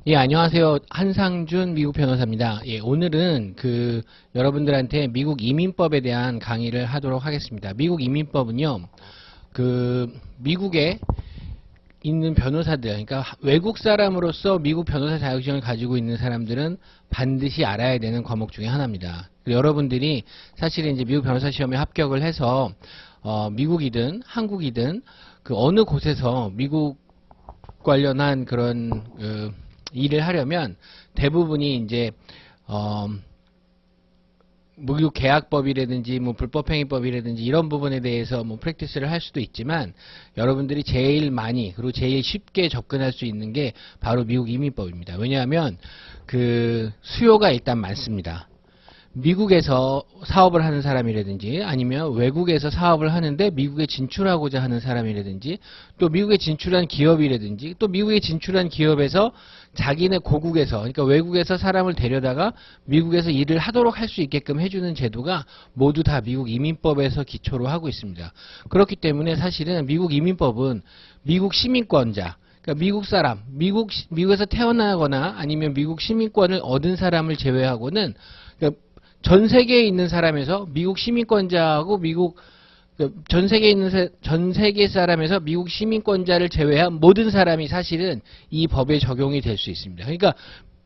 예, 안녕하세요. 한상준 미국 변호사입니다. 예, 오늘은 여러분들한테 미국 이민법에 대한 강의를 하도록 하겠습니다. 미국 이민법은요, 미국에 있는 변호사들, 그러니까 외국 사람으로서 미국 변호사 자격증을 가지고 있는 사람들은 반드시 알아야 되는 과목 중에 하나입니다. 여러분들이 사실은 이제 미국 변호사 시험에 합격을 해서, 미국이든 한국이든 어느 곳에서 미국 관련한 그런, 일을 하려면 대부분이 이제 미국 계약법이라든지 불법행위법이라든지 이런 부분에 대해서 프랙티스를 할 수도 있지만 여러분들이 제일 많이 그리고 제일 쉽게 접근할 수 있는 게 바로 미국 이민법입니다. 왜냐하면 수요가 일단 많습니다. 미국에서 사업을 하는 사람이라든지 아니면 외국에서 사업을 하는데 미국에 진출하고자 하는 사람이라든지 또 미국에 진출한 기업이라든지 또 미국에 진출한 기업에서 자기네 고국에서 그러니까 외국에서 사람을 데려다가 미국에서 일을 하도록 할 수 있게끔 해주는 제도가 모두 다 미국 이민법에서 기초로 하고 있습니다. 그렇기 때문에 사실은 미국 이민법은 미국 시민권자 그러니까 미국 사람, 미국에서 태어나거나 아니면 미국 시민권을 얻은 사람을 제외하고는 그러니까 전 세계에 있는 사람에서 미국 시민권자하고 전 세계 사람에서 미국 시민권자를 제외한 모든 사람이 사실은 이 법에 적용이 될 수 있습니다. 그러니까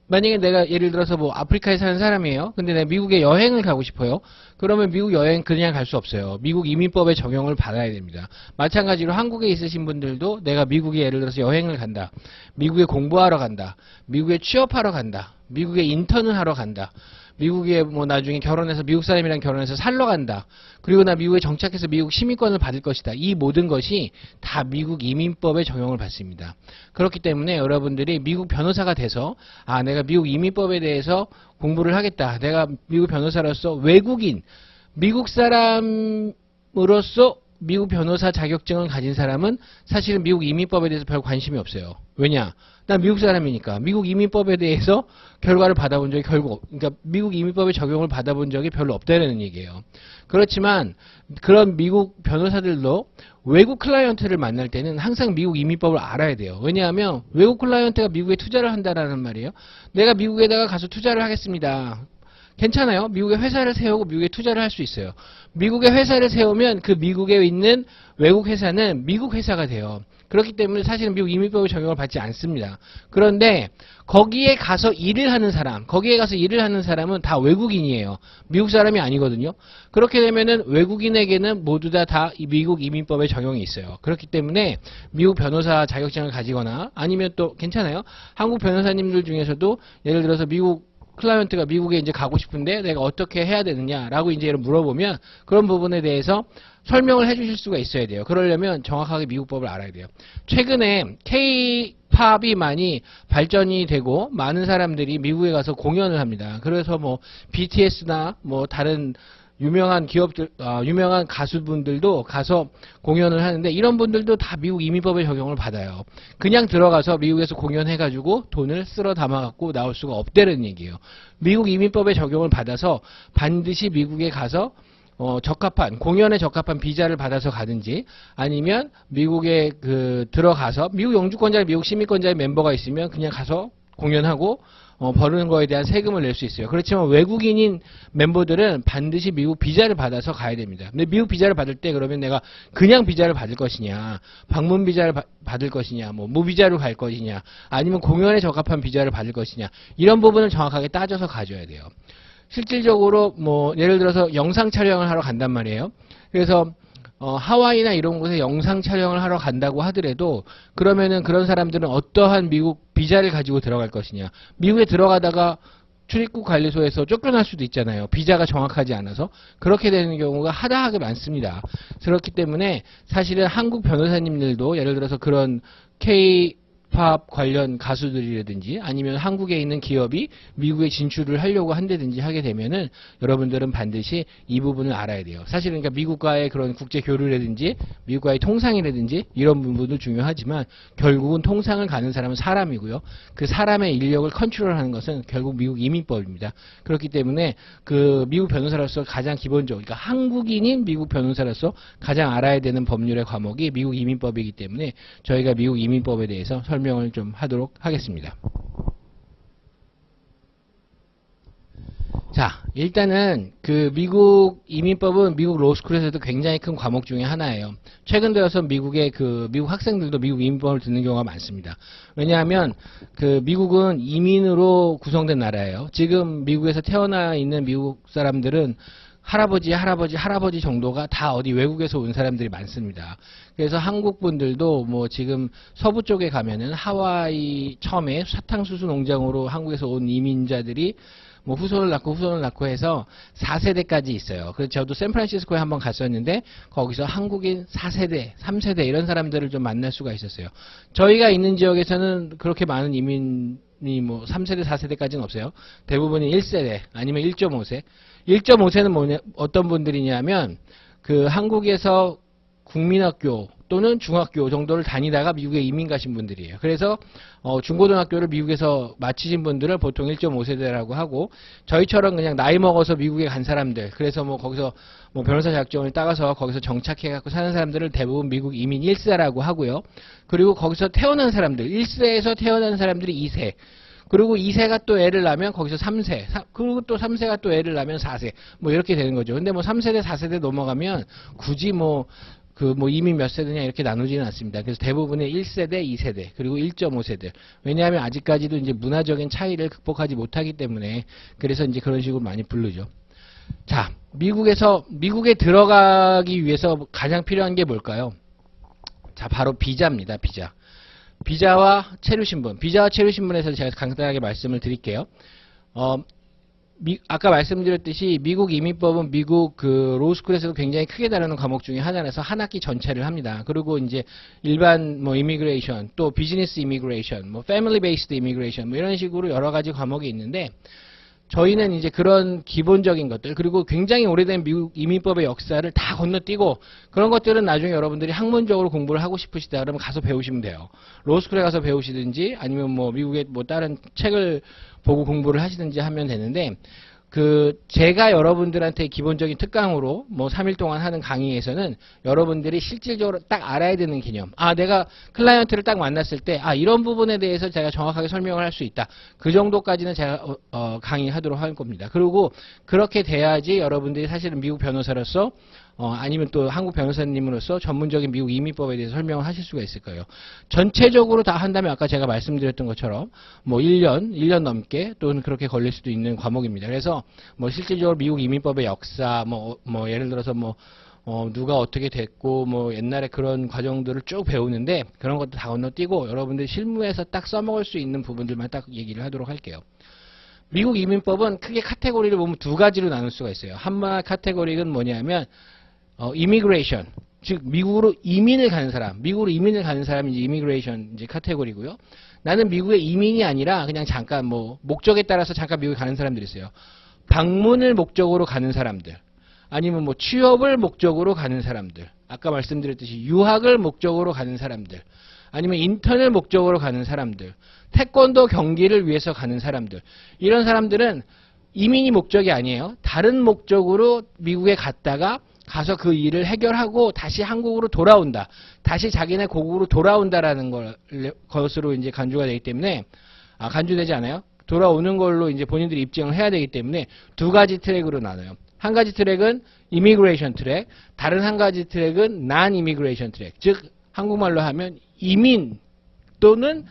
만약에 내가 예를 들어서 아프리카에 사는 사람이에요. 근데 내가 미국에 여행을 가고 싶어요. 그러면 미국 여행 그냥 갈 수 없어요. 미국 이민법의 적용을 받아야 됩니다. 마찬가지로 한국에 있으신 분들도 내가 미국에 예를 들어서 여행을 간다. 미국에 공부하러 간다. 미국에 취업하러 간다. 미국에 인턴을 하러 간다. 미국에 나중에 결혼해서 미국 사람이랑 결혼해서 살러 간다. 그리고 나 미국에 정착해서 미국 시민권을 받을 것이다. 이 모든 것이 다 미국 이민법의 적용을 받습니다. 그렇기 때문에 여러분들이 미국 변호사가 돼서 내가 미국 이민법에 대해서 공부를 하겠다. 내가 미국 변호사로서 외국인, 미국 사람으로서 미국 변호사 자격증을 가진 사람은 사실은 미국 이민법에 대해서 별 관심이 없어요. 왜냐? 난 미국 사람이니까 미국 이민법에 대해서 결과를 받아본 적이 그러니까 미국 이민법의 적용을 받아본 적이 별로 없다는 얘기예요. 그렇지만 그런 미국 변호사들도 외국 클라이언트를 만날 때는 항상 미국 이민법을 알아야 돼요. 왜냐하면 외국 클라이언트가 미국에 투자를 한다라는 말이에요. 내가 미국에다가 가서 투자를 하겠습니다. 괜찮아요. 미국에 회사를 세우고 미국에 투자를 할 수 있어요. 미국에 회사를 세우면 그 미국에 있는 외국 회사는 미국 회사가 돼요. 그렇기 때문에 사실은 미국 이민법의 적용을 받지 않습니다. 그런데 거기에 가서 일을 하는 사람은 다 외국인이에요. 미국 사람이 아니거든요. 그렇게 되면은 외국인에게는 모두 다 미국 이민법의 적용이 있어요. 그렇기 때문에 미국 변호사 자격증을 가지거나 아니면 또 괜찮아요. 한국 변호사님들 중에서도 예를 들어서 미국 클라이언트가 미국에 이제 가고 싶은데 내가 어떻게 해야 되느냐라고 이제 물어보면 그런 부분에 대해서 설명을 해주실 수가 있어야 돼요. 그러려면 정확하게 미국법을 알아야 돼요. 최근에 K-팝이 많이 발전이 되고 많은 사람들이 미국에 가서 공연을 합니다. 그래서 BTS나 다른 유명한 기업들, 유명한 가수분들도 가서 공연을 하는데 이런 분들도 다 미국 이민법의 적용을 받아요. 그냥 들어가서 미국에서 공연해가지고 돈을 쓸어 담아갖고 나올 수가 없다는 얘기예요. 미국 이민법의 적용을 받아서 반드시 미국에 가서 공연에 적합한 비자를 받아서 가든지 아니면 미국에 들어가서 미국 영주권자, 미국 시민권자의 멤버가 있으면 그냥 가서 공연하고 버는 거에 대한 세금을 낼 수 있어요. 그렇지만 외국인인 멤버들은 반드시 미국 비자를 받아서 가야 됩니다. 근데 미국 비자를 받을 때 그러면 내가 그냥 비자를 받을 것이냐, 방문 비자를 받을 것이냐, 무비자로 갈 것이냐, 아니면 공연에 적합한 비자를 받을 것이냐, 이런 부분을 정확하게 따져서 가져야 돼요. 실질적으로 예를 들어서 영상 촬영을 하러 간단 말이에요. 그래서 하와이나 이런 곳에 영상 촬영을 하러 간다고 하더라도 그러면은 그런 사람들은 어떠한 미국 비자를 가지고 들어갈 것이냐. 미국에 들어가다가 출입국 관리소에서 쫓겨날 수도 있잖아요. 비자가 정확하지 않아서. 그렇게 되는 경우가 하다하게 많습니다. 그렇기 때문에 사실은 한국 변호사님들도 예를 들어서 그런 K-팝 관련 가수들이라든지 아니면 한국에 있는 기업이 미국에 진출을 하려고 한다든지 하게 되면은 여러분들은 반드시 이 부분을 알아야 돼요. 사실은 그러니까 미국과의 그런 국제 교류라든지 미국과의 통상이라든지 이런 부분도 중요하지만 결국은 통상을 가는 사람은 사람이고요. 그 사람의 인력을 컨트롤하는 것은 결국 미국 이민법입니다. 그렇기 때문에 미국 변호사로서 가장 기본적으로 그러니까 한국인인 미국 변호사로서 가장 알아야 되는 법률의 과목이 미국 이민법이기 때문에 저희가 미국 이민법에 대해서 설명을 좀 하도록 하겠습니다. 자, 일단은 그 미국 이민법은 미국 로스쿨에서도 굉장히 큰 과목 중에 하나예요. 최근 들어서 미국의 그 미국 학생들도 미국 이민법을 듣는 경우가 많습니다. 왜냐하면 그 미국은 이민으로 구성된 나라예요. 지금 미국에서 태어나 있는 미국 사람들은 할아버지 정도가 다 어디 외국에서 온 사람들이 많습니다. 그래서 한국 분들도 뭐 지금 서부 쪽에 가면은 하와이 처음에 사탕수수 농장으로 한국에서 온 이민자들이 뭐 후손을 낳고 해서 4세대까지 있어요. 그래서 저도 샌프란시스코에 한번 갔었는데 거기서 한국인 4세대, 3세대 이런 사람들을 좀 만날 수가 있었어요. 저희가 있는 지역에서는 그렇게 많은 이민이 뭐 3세대, 4세대까지는 없어요. 대부분이 1세대 아니면 1.5세. 1.5세는 뭐냐, 어떤 분들이냐면 그 한국에서 국민학교 또는 중학교 정도를 다니다가 미국에 이민 가신 분들이에요. 그래서 중고등학교를 미국에서 마치신 분들을 보통 1.5세대라고 하고, 저희처럼 그냥 나이 먹어서 미국에 간 사람들, 그래서 뭐 거기서 뭐 변호사 자격증을 따가서 거기서 정착해 갖고 사는 사람들을 대부분 미국 이민 1세라고 하고요. 그리고 거기서 태어난 사람들, 1세에서 태어난 사람들이 2세, 그리고 2세가 또 애를 낳으면 거기서 3세, 그리고 또 3세가 또 애를 낳으면 4세, 뭐 이렇게 되는 거죠. 근데 뭐 3세대, 4세대 넘어가면 굳이 뭐 이민 몇 세대냐 이렇게 나누지는 않습니다. 그래서 대부분의 1세대, 2세대, 그리고 1.5세대. 왜냐하면 아직까지도 이제 문화적인 차이를 극복하지 못하기 때문에 그래서 이제 그런 식으로 많이 부르죠. 자, 미국에 들어가기 위해서 가장 필요한 게 뭘까요? 자, 바로 비자입니다. 비자. 비자와 체류 신분. 비자와 체류 신분에서 제가 간단하게 말씀을 드릴게요. 아까 말씀드렸듯이 미국 이민법은 미국 그 로스쿨에서도 굉장히 크게 다루는 과목 중에 하나라서 한 학기 전체를 합니다. 그리고 이제 일반 뭐 이미그레이션, 또 비즈니스 이미그레이션, 뭐 패밀리 베이스드 이미그레이션 뭐 이런 식으로 여러 가지 과목이 있는데, 저희는 이제 그런 기본적인 것들, 그리고 굉장히 오래된 미국 이민법의 역사를 다 건너뛰고, 그런 것들은 나중에 여러분들이 학문적으로 공부를 하고 싶으시다 그러면 가서 배우시면 돼요. 로스쿨에 가서 배우시든지 아니면 뭐 미국의 뭐 다른 책을 보고 공부를 하시든지 하면 되는데, 제가 여러분들한테 기본적인 특강으로 뭐 3일 동안 하는 강의에서는 여러분들이 실질적으로 딱 알아야 되는 개념. 내가 클라이언트를 딱 만났을 때, 이런 부분에 대해서 제가 정확하게 설명을 할 수 있다. 그 정도까지는 제가 강의하도록 할 겁니다. 그리고 그렇게 돼야지 여러분들이 사실은 미국 변호사로서 아니면 또 한국 변호사님으로서 전문적인 미국 이민법에 대해서 설명을 하실 수가 있을 거예요. 전체적으로 다 한다면 아까 제가 말씀드렸던 것처럼 뭐 1년 넘게 또는 그렇게 걸릴 수도 있는 과목입니다. 그래서 뭐 실질적으로 미국 이민법의 역사, 뭐 예를 들어서 누가 어떻게 됐고 뭐 옛날에 그런 과정들을 쭉 배우는데, 그런 것도 다 건너뛰고 여러분들 실무에서 딱 써먹을 수 있는 부분들만 딱 얘기를 하도록 할게요. 미국 이민법은 크게 카테고리를 보면 두 가지로 나눌 수가 있어요. 하나 카테고리는 뭐냐면 이미그레이션, 즉 미국으로 이민을 가는 사람이 이제 이미그레이션 이제 카테고리고요. 나는 미국에 이민이 아니라 그냥 잠깐 뭐 목적에 따라서 잠깐 미국에 가는 사람들이 있어요. 방문을 목적으로 가는 사람들, 아니면 뭐 취업을 목적으로 가는 사람들, 아까 말씀드렸듯이 유학을 목적으로 가는 사람들, 아니면 인턴을 목적으로 가는 사람들, 태권도 경기를 위해서 가는 사람들, 이런 사람들은 이민이 목적이 아니에요. 다른 목적으로 미국에 갔다가 가서 그 일을 해결하고 다시 한국으로 돌아온다. 다시 자기네 고국으로 돌아온다라는 것으로 이제 간주가 되기 때문에, 간주되지 않아요? 돌아오는 걸로 이제 본인들이 입증을 해야 되기 때문에 두 가지 트랙으로 나눠요. 한 가지 트랙은 이미그레이션 트랙, 다른 한 가지 트랙은 난 이미그레이션 트랙. 즉 한국말로 하면 이민 또는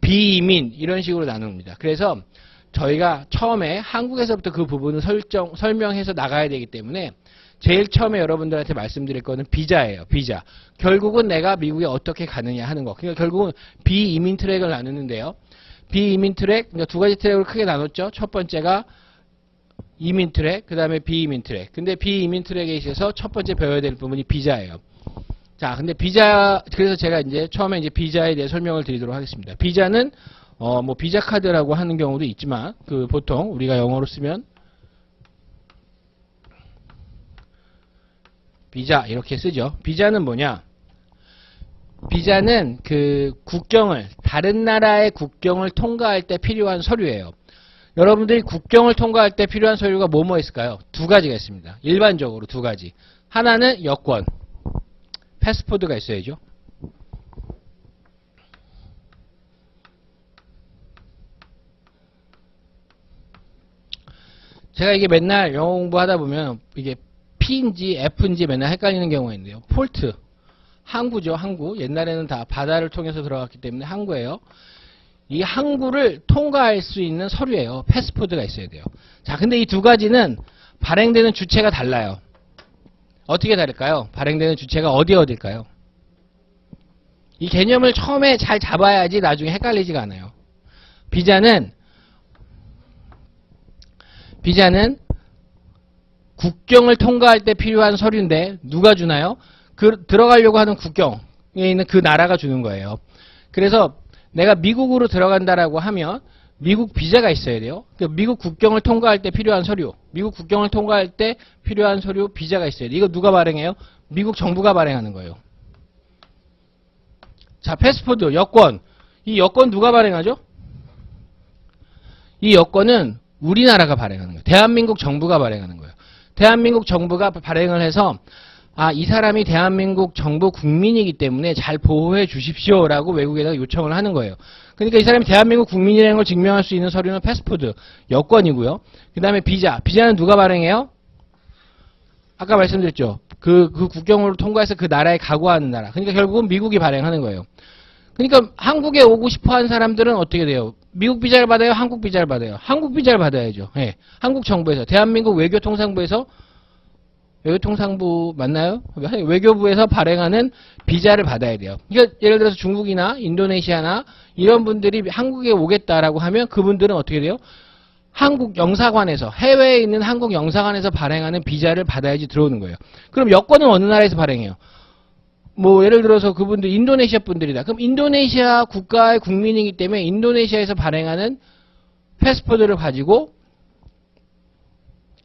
비이민 이런 식으로 나눕니다. 그래서 저희가 처음에 한국에서부터 그 부분을 설명해서 나가야 되기 때문에 제일 처음에 여러분들한테 말씀드릴 거는 비자예요. 비자. 결국은 내가 미국에 어떻게 가느냐 하는 거. 그러니까 결국은 비이민 트랙을 나누는데요. 비이민 트랙, 그러니까 두 가지 트랙으로 크게 나눴죠. 첫 번째가 이민 트랙, 그 다음에 비이민 트랙. 근데 비이민 트랙에 있어서 첫 번째 배워야 될 부분이 비자예요. 자, 근데 그래서 제가 이제 처음에 이제 비자에 대해 설명을 드리도록 하겠습니다. 비자는, 뭐 비자 카드라고 하는 경우도 있지만, 보통 우리가 영어로 쓰면 비자 이렇게 쓰죠. 비자는 뭐냐? 비자는 다른 나라의 국경을 통과할 때 필요한 서류예요. 여러분들이 국경을 통과할 때 필요한 서류가 뭐뭐 있을까요? 두 가지가 있습니다. 일반적으로 두 가지. 하나는 여권, 패스포드가 있어야죠. 제가 이게 맨날 영어 공부하다 보면 이게 P인지 F인지 맨날 헷갈리는 경우가 있는데요. 폴트. 항구죠, 항구. 옛날에는 다 바다를 통해서 들어갔기 때문에 항구예요. 이 항구를 통과할 수 있는 서류예요. 패스포드가 있어야 돼요. 자, 근데 이 두 가지는 발행되는 주체가 달라요. 어떻게 다를까요? 발행되는 주체가 어디일까요? 이 개념을 처음에 잘 잡아야지 나중에 헷갈리지가 않아요. 비자는 국경을 통과할 때 필요한 서류인데 누가 주나요? 들어가려고 하는 국경에 있는 그 나라가 주는 거예요. 그래서 내가 미국으로 들어간다라고 하면 미국 비자가 있어야 돼요. 미국 국경을 통과할 때 필요한 서류, 미국 국경을 통과할 때 필요한 서류 비자가 있어야 돼요. 이거 누가 발행해요? 미국 정부가 발행하는 거예요. 자, 패스포드, 여권. 이 여권 누가 발행하죠? 이 여권은 우리나라가 발행하는 거예요. 대한민국 정부가 발행하는 거예요. 대한민국 정부가 발행을 해서 이 사람이 대한민국 정부 국민이기 때문에 잘 보호해 주십시오라고 외국에다가 요청을 하는 거예요. 그러니까 이 사람이 대한민국 국민이라는 걸 증명할 수 있는 서류는 패스포드, 여권이고요. 그 다음에 비자. 비자는 누가 발행해요? 아까 말씀드렸죠. 그 국경으로 통과해서 그 나라에 가고 하는 나라. 그러니까 결국은 미국이 발행하는 거예요. 그러니까 한국에 오고 싶어 하는 사람들은 어떻게 돼요? 미국 비자를 받아요? 한국 비자를 받아요? 한국 비자를 받아야죠. 예. 한국 정부에서, 대한민국 외교통상부에서, 외교통상부 맞나요? 외교부에서 발행하는 비자를 받아야 돼요. 그러니까 예를 들어서 중국이나 인도네시아나 이런 분들이 한국에 오겠다라고 하면 그분들은 어떻게 돼요? 한국 영사관에서, 해외에 있는 한국 영사관에서 발행하는 비자를 받아야지 들어오는 거예요. 그럼 여권은 어느 나라에서 발행해요? 뭐 예를 들어서 그분들 인도네시아 분들이다. 그럼 인도네시아 국가의 국민이기 때문에 인도네시아에서 발행하는 패스포드를 가지고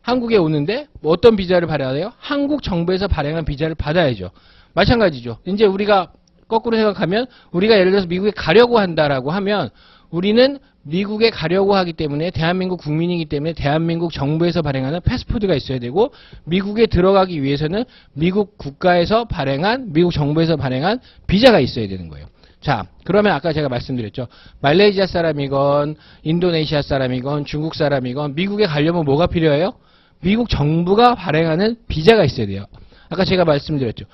한국에 오는데 뭐 어떤 비자를 받아야 돼요? 한국 정부에서 발행한 비자를 받아야죠. 마찬가지죠. 이제 우리가 거꾸로 생각하면 우리가 예를 들어서 미국에 가려고 한다라고 하면 우리는 미국에 가려고 하기 때문에 대한민국 국민이기 때문에 대한민국 정부에서 발행하는 패스포드가 있어야 되고 미국에 들어가기 위해서는 미국 국가에서 발행한 미국 정부에서 발행한 비자가 있어야 되는 거예요. 자, 그러면 아까 제가 말씀드렸죠. 말레이시아 사람이건 인도네시아 사람이건 중국 사람이건 미국에 가려면 뭐가 필요해요? 미국 정부가 발행하는 비자가 있어야 돼요. 아까 제가 말씀드렸죠.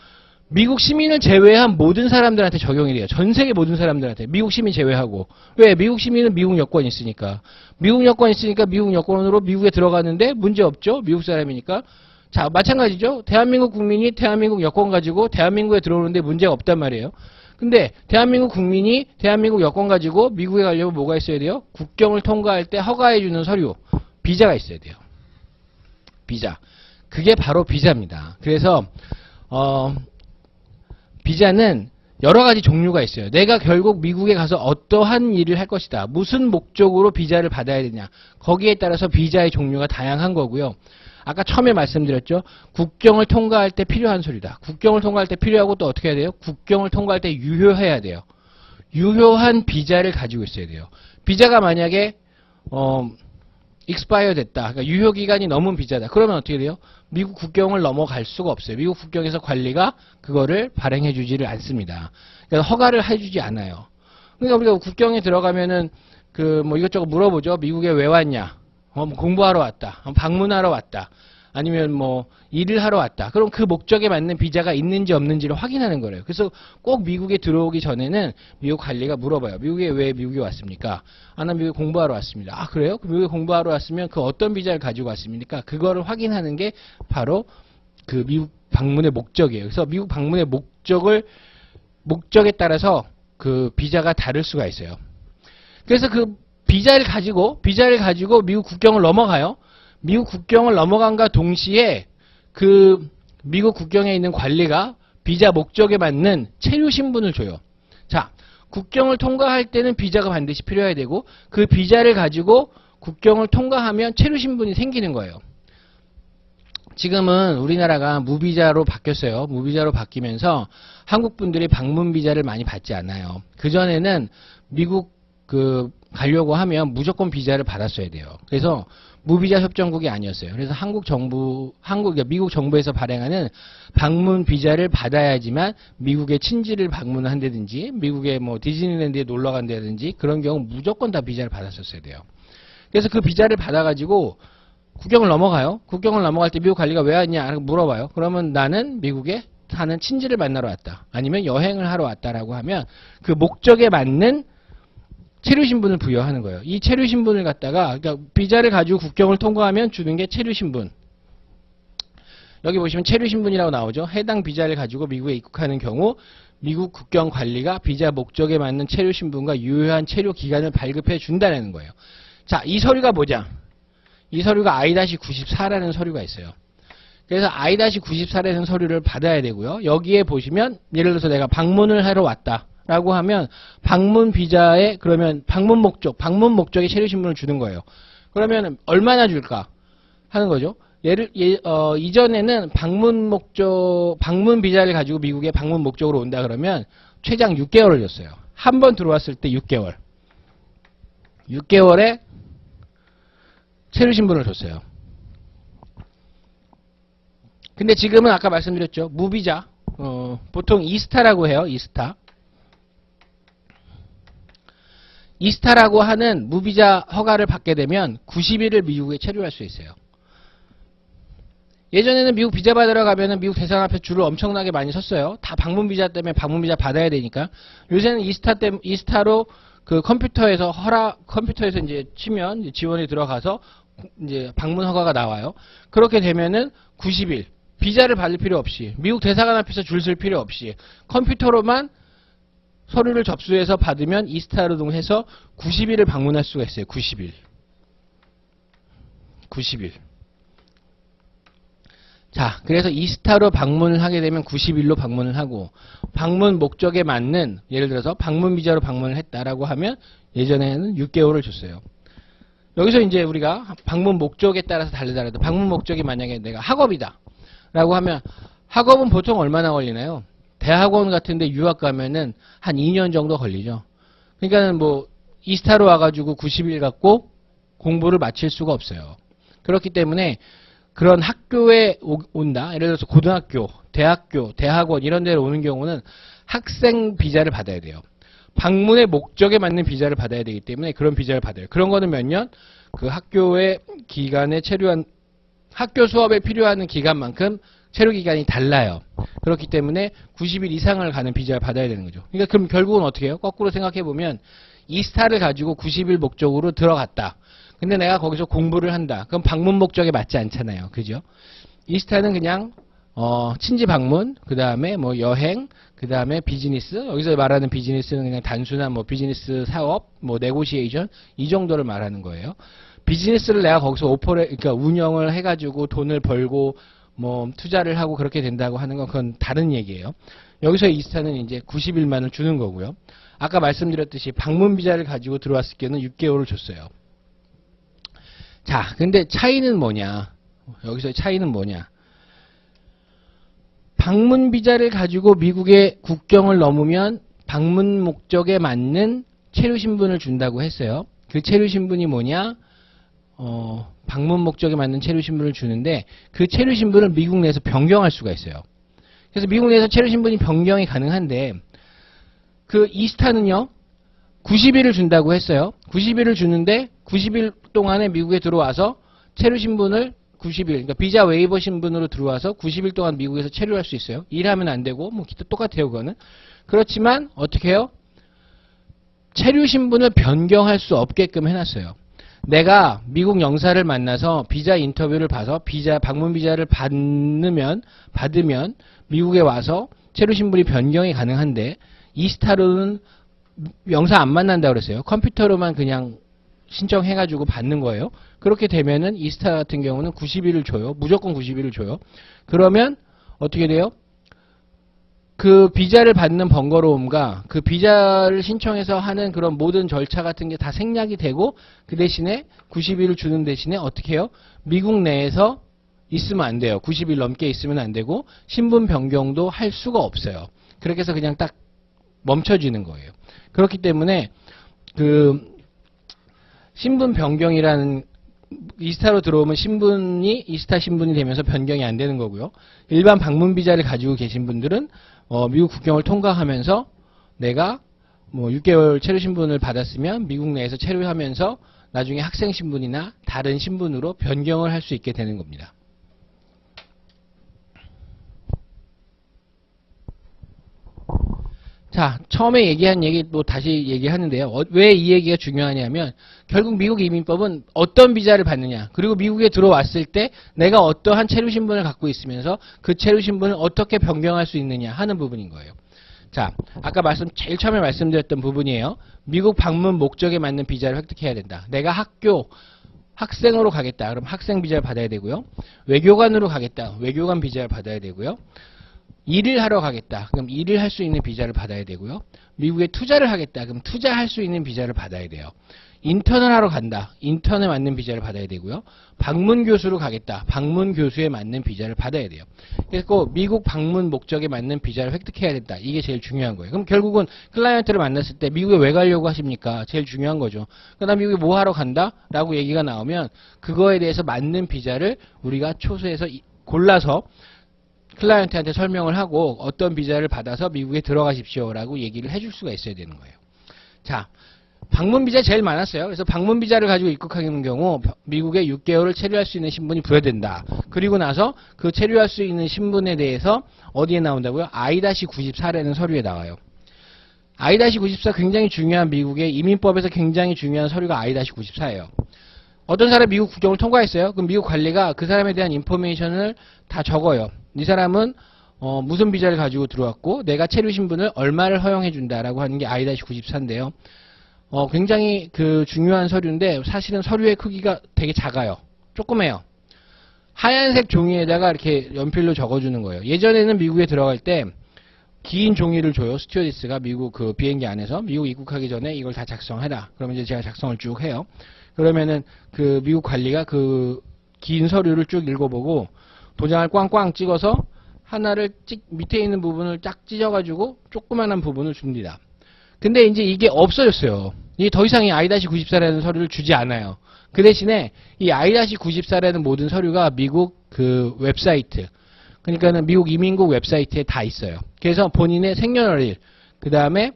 미국 시민을 제외한 모든 사람들한테 적용이 돼요. 전 세계 모든 사람들한테. 미국 시민 제외하고. 왜? 미국 시민은 미국 여권이 있으니까. 미국 여권이 있으니까 미국 여권으로 미국에 들어가는데 문제 없죠. 미국 사람이니까. 자, 마찬가지죠. 대한민국 국민이 대한민국 여권 가지고 대한민국에 들어오는데 문제가 없단 말이에요. 근데 대한민국 국민이 대한민국 여권 가지고 미국에 가려면 뭐가 있어야 돼요? 국경을 통과할 때 허가해주는 서류. 비자가 있어야 돼요. 비자. 그게 바로 비자입니다. 그래서 비자는 여러 가지 종류가 있어요. 내가 결국 미국에 가서 어떠한 일을 할 것이다. 무슨 목적으로 비자를 받아야 되냐. 거기에 따라서 비자의 종류가 다양한 거고요. 아까 처음에 말씀드렸죠. 국경을 통과할 때 필요한 서류다. 국경을 통과할 때 필요하고 또 어떻게 해야 돼요? 국경을 통과할 때 유효해야 돼요. 유효한 비자를 가지고 있어야 돼요. 비자가 만약에 익스파이어 됐다. 그러니까 유효 기간이 넘은 비자다. 그러면 어떻게 돼요? 미국 국경을 넘어갈 수가 없어요. 미국 국경에서 관리가 그거를 발행해 주지를 않습니다. 그러니까 허가를 해 주지 않아요. 그러니까 우리가 국경에 들어가면은 뭐 이것저것 물어보죠. 미국에 왜 왔냐? 공부하러 왔다. 방문하러 왔다. 아니면 뭐 일을 하러 왔다. 그럼 그 목적에 맞는 비자가 있는지 없는지를 확인하는 거예요. 그래서 꼭 미국에 들어오기 전에는 미국 관리가 물어봐요. 미국에 왜 미국에 왔습니까? 난 미국에 공부하러 왔습니다. 그래요? 미국에 공부하러 왔으면 그 어떤 비자를 가지고 왔습니까? 그거를 확인하는 게 바로 그 미국 방문의 목적이에요. 그래서 미국 방문의 목적에 따라서 그 비자가 다를 수가 있어요. 그래서 그 비자를 가지고 미국 국경을 넘어가요. 미국 국경을 넘어간과 동시에 그 미국 국경에 있는 관리가 비자 목적에 맞는 체류 신분을 줘요. 자, 국경을 통과할 때는 비자가 반드시 필요해야 되고 그 비자를 가지고 국경을 통과하면 체류 신분이 생기는 거예요. 지금은 우리나라가 무비자로 바뀌었어요. 무비자로 바뀌면서 한국 분들이 방문 비자를 많이 받지 않아요. 그전에는 미국 가려고 하면 무조건 비자를 받았어야 돼요. 그래서 무비자 협정국이 아니었어요. 그래서 미국 정부에서 발행하는 방문 비자를 받아야지만 미국의 친지를 방문을 한다든지 미국의 뭐 디즈니랜드에 놀러 간다든지 그런 경우 무조건 다 비자를 받았었어야 돼요. 그래서 그 비자를 받아가지고 국경을 넘어가요. 국경을 넘어갈 때 미국 관리가 왜 왔냐 물어봐요. 그러면 나는 미국에 사는 친지를 만나러 왔다. 아니면 여행을 하러 왔다라고 하면 그 목적에 맞는 체류신분을 부여하는 거예요. 이 체류신분을 갖다가 그러니까 비자를 가지고 국경을 통과하면 주는 게 체류신분. 여기 보시면 체류신분이라고 나오죠. 해당 비자를 가지고 미국에 입국하는 경우 미국 국경관리가 비자 목적에 맞는 체류신분과 유효한 체류 기간을 발급해 준다는 거예요. 자, 이 서류가 뭐냐? 이 서류가 I-94라는 서류가 있어요. 그래서 I-94라는 서류를 받아야 되고요. 여기에 보시면 예를 들어서 내가 방문을 하러 왔다라고 하면 방문 비자에 그러면 방문 목적의 체류신분을 주는 거예요. 그러면 얼마나 줄까 하는 거죠. 이전에는 방문 비자를 가지고 미국에 방문 목적으로 온다 그러면 최장 6개월을 줬어요. 한 번 들어왔을 때 6개월. 6개월에 체류신분을 줬어요. 근데 지금은 아까 말씀드렸죠. 무비자. 보통 이스타라고 해요. 이스타라고 하는 무비자 허가를 받게 되면 90일을 미국에 체류할 수 있어요. 예전에는 미국 비자 받으러 가면은 미국 대사관 앞에 줄을 엄청나게 많이 섰어요. 다 방문 비자 때문에 방문 비자 받아야 되니까. 요새는 이스타로 그 컴퓨터에서 이제 치면 이제 지원이 들어가서 이제 방문 허가가 나와요. 그렇게 되면은 90일 비자를 받을 필요 없이 미국 대사관 앞에서 줄 설 필요 없이 컴퓨터로만 서류를 접수해서 받으면 이스타로 해서 90일을 방문할 수가 있어요. 90일. 자, 그래서 이스타로 방문을 하게 되면 90일로 방문을 하고 방문 목적에 맞는 예를 들어서 방문 비자로 방문을 했다라고 하면 예전에는 6개월을 줬어요. 여기서 이제 우리가 방문 목적에 따라서 다르더라도 방문 목적이 만약에 내가 학업이다 라고 하면 학업은 보통 얼마나 걸리나요? 대학원 같은데 유학 가면은 한 2년 정도 걸리죠. 그러니까는 뭐 이스타로 와가지고 90일 갖고 공부를 마칠 수가 없어요. 그렇기 때문에 그런 학교에 온다. 예를 들어서 고등학교, 대학교, 대학원 이런 데로 오는 경우는 학생 비자를 받아야 돼요. 방문의 목적에 맞는 비자를 받아야 되기 때문에 그런 비자를 받아요. 그런 거는 몇 년? 그 학교의 기간에 체류한 학교 수업에 필요한 기간만큼 체류 기간이 달라요. 그렇기 때문에 90일 이상을 가는 비자를 받아야 되는 거죠. 그러니까 그럼 결국은 어떻게 해요? 거꾸로 생각해 보면 이스타를 가지고 90일 목적으로 들어갔다. 근데 내가 거기서 공부를 한다. 그럼 방문 목적에 맞지 않잖아요. 그죠? 이스타는 그냥 친지 방문, 그 다음에 뭐 여행, 그 다음에 비즈니스. 여기서 말하는 비즈니스는 그냥 단순한 뭐 비즈니스 사업, 뭐 네고시에이션 이 정도를 말하는 거예요. 비즈니스를 내가 거기서 그러니까 운영을 해가지고 돈을 벌고 뭐 투자를 하고 그렇게 된다고 하는 건 그건 다른 얘기예요. 여기서 이스타는 이제 90일만을 주는 거고요. 아까 말씀드렸듯이 방문 비자를 가지고 들어왔을 때는 6개월을 줬어요. 자, 근데 차이는 뭐냐? 여기서 차이는 뭐냐? 방문 비자를 가지고 미국의 국경을 넘으면 방문 목적에 맞는 체류 신분을 준다고 했어요. 그 체류 신분이 뭐냐? 방문 목적에 맞는 체류 신분을 주는데 그 체류 신분을 미국 내에서 변경할 수가 있어요. 그래서 미국 내에서 체류 신분이 변경이 가능한데 그 이스타는요. 90일을 준다고 했어요. 90일을 주는데 90일 동안에 미국에 들어와서 체류 신분을 90일, 그러니까 비자 웨이버 신분으로 들어와서 90일 동안 미국에서 체류할 수 있어요. 일하면 안 되고 뭐 기타 똑같아요, 그거는. 그렇지만 어떻게 해요? 체류 신분을 변경할 수 없게끔 해놨어요. 내가 미국 영사를 만나서 비자 인터뷰를 봐서 방문 비자를 받으면 미국에 와서 체류 신분이 변경이 가능한데 이스타로는 영사 안 만난다고 그랬어요. 컴퓨터로만 그냥 신청해가지고 받는 거예요. 그렇게 되면은 이스타 같은 경우는 90일을 줘요. 무조건 90일을 줘요. 그러면 어떻게 돼요? 그 비자를 받는 번거로움과 그 비자를 신청해서 하는 그런 모든 절차 같은 게 다 생략이 되고 그 대신에 90일을 주는 대신에 어떻게 해요? 미국 내에서 있으면 안 돼요. 90일 넘게 있으면 안 되고 신분 변경도 할 수가 없어요. 그렇게 해서 그냥 딱 멈춰지는 거예요. 그렇기 때문에 그 신분 변경이라는 이스타로 들어오면 신분이 이스타 신분이 되면서 변경이 안 되는 거고요. 일반 방문 비자를 가지고 계신 분들은 미국 국경을 통과하면서 내가 뭐 6개월 체류 신분을 받았으면 미국 내에서 체류하면서 나중에 학생 신분이나 다른 신분으로 변경을 할 수 있게 되는 겁니다. 자, 처음에 얘기한 얘기 또 다시 얘기하는데요. 왜 이 얘기가 중요하냐면 결국 미국 이민법은 어떤 비자를 받느냐, 그리고 미국에 들어왔을 때 내가 어떠한 체류 신분을 갖고 있으면서 그 체류 신분을 어떻게 변경할 수 있느냐 하는 부분인 거예요. 자, 아까 제일 처음에 말씀드렸던 부분이에요. 미국 방문 목적에 맞는 비자를 획득해야 된다. 내가 학생으로 가겠다. 그럼 학생 비자를 받아야 되고요. 외교관으로 가겠다. 외교관 비자를 받아야 되고요. 일을 하러 가겠다. 그럼 일을 할 수 있는 비자를 받아야 되고요. 미국에 투자를 하겠다. 그럼 투자할 수 있는 비자를 받아야 돼요. 인턴을 하러 간다. 인턴에 맞는 비자를 받아야 되고요. 방문 교수로 가겠다. 방문 교수에 맞는 비자를 받아야 돼요. 그래서 미국 방문 목적에 맞는 비자를 획득해야 된다. 이게 제일 중요한 거예요. 그럼 결국은 클라이언트를 만났을 때 미국에 왜 가려고 하십니까? 제일 중요한 거죠. 나 미국에 뭐 하러 간다? 라고 얘기가 나오면 그거에 대해서 맞는 비자를 우리가 초소에서 골라서 클라이언트한테 설명을 하고 어떤 비자를 받아서 미국에 들어가십시오 라고 얘기를 해줄 수가 있어야 되는 거예요. 자, 방문 비자 제일 많았어요. 그래서 방문 비자를 가지고 입국하는 경우 미국에 6개월을 체류할 수 있는 신분이 부여된다. 그리고 나서 그 체류할 수 있는 신분에 대해서 어디에 나온다고요? I-94라는 서류에 나와요. I-94 굉장히 중요한 미국의 이민법에서 굉장히 중요한 서류가 I-94예요. 어떤 사람이 미국 국경을 통과했어요. 그럼 미국 관리가 그 사람에 대한 인포메이션을 다 적어요. 이 사람은 무슨 비자를 가지고 들어왔고 내가 체류 신분을 얼마를 허용해 준다라고 하는 게 I-94인데요. 굉장히 중요한 서류인데 사실은 서류의 크기가 되게 작아요. 조그매요. 하얀색 종이에다가 이렇게 연필로 적어주는 거예요. 예전에는 미국에 들어갈 때 긴 종이를 줘요. 스튜어디스가 미국 비행기 안에서 미국 입국하기 전에 이걸 다 작성해라. 그러면 이제 제가 작성을 쭉 해요. 그러면은 미국 관리가 긴 서류를 쭉 읽어보고 도장을 꽝꽝 찍어서 하나를 밑에 있는 부분을 쫙 찢어가지고 조그만한 부분을 줍니다. 근데 이제 이게 없어졌어요. 이게 더 이상 이 I-94라는 서류를 주지 않아요. 그 대신에 이 I-94라는 모든 서류가 미국 웹사이트, 그러니까는 미국 이민국 웹사이트에 다 있어요. 그래서 본인의 생년월일, 그 다음에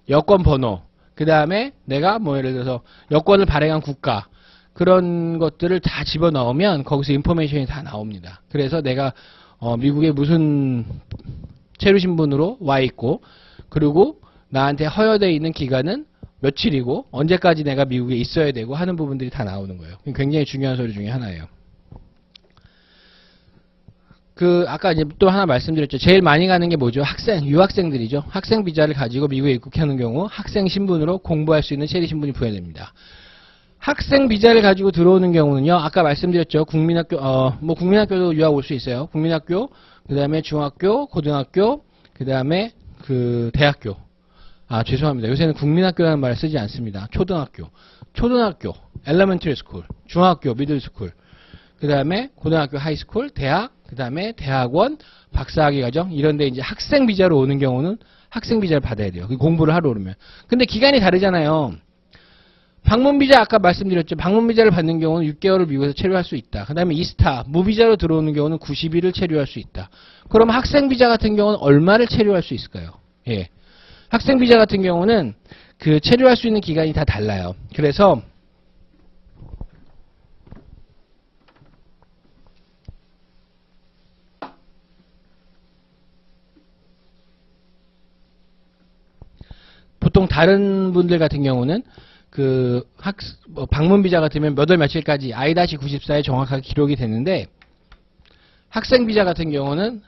여권 번호, 그 다음에 내가 예를 들어서 여권을 발행한 국가, 그런 것들을 다 집어넣으면 거기서 인포메이션이 다 나옵니다. 그래서 내가 미국에 무슨 체류 신분으로 와 있고, 그리고 나한테 허여되어 있는 기간은 며칠이고 언제까지 내가 미국에 있어야 되고 하는 부분들이 다 나오는 거예요. 굉장히 중요한 서류 중에 하나예요. 아까 이제 또 하나 말씀드렸죠. 제일 많이 가는 게 뭐죠? 유학생들이죠. 학생 비자를 가지고 미국에 입국하는 경우 학생 신분으로 공부할 수 있는 체류 신분이 부여됩니다. 학생 비자를 가지고 들어오는 경우는요, 아까 말씀드렸죠. 국민학교도 유학 올 수 있어요. 국민학교, 그 다음에 중학교, 고등학교, 그 다음에 대학교. 죄송합니다. 요새는 국민학교라는 말을 쓰지 않습니다. 초등학교, elementary school, 중학교, middle school, 그 다음에 고등학교, high school, 대학, 그 다음에 대학원, 박사학위 과정, 이런데 이제 학생 비자로 오는 경우는 학생 비자를 받아야 돼요. 공부를 하러 오면. 근데 기간이 다르잖아요. 방문 비자 아까 말씀드렸죠. 방문 비자를 받는 경우는 6개월을 미국에서 체류할 수 있다. 그 다음에 이스타, 무비자로 들어오는 경우는 90일을 체류할 수 있다. 그럼 학생 비자 같은 경우는 얼마를 체류할 수 있을까요? 예. 학생 비자 같은 경우는 체류할 수 있는 기간이 다 달라요. 그래서 보통 다른 분들 같은 경우는 방문 비자 같으면 몇 월 며칠까지 I-94에 정확하게 기록이 되는데, 학생 비자 같은 경우는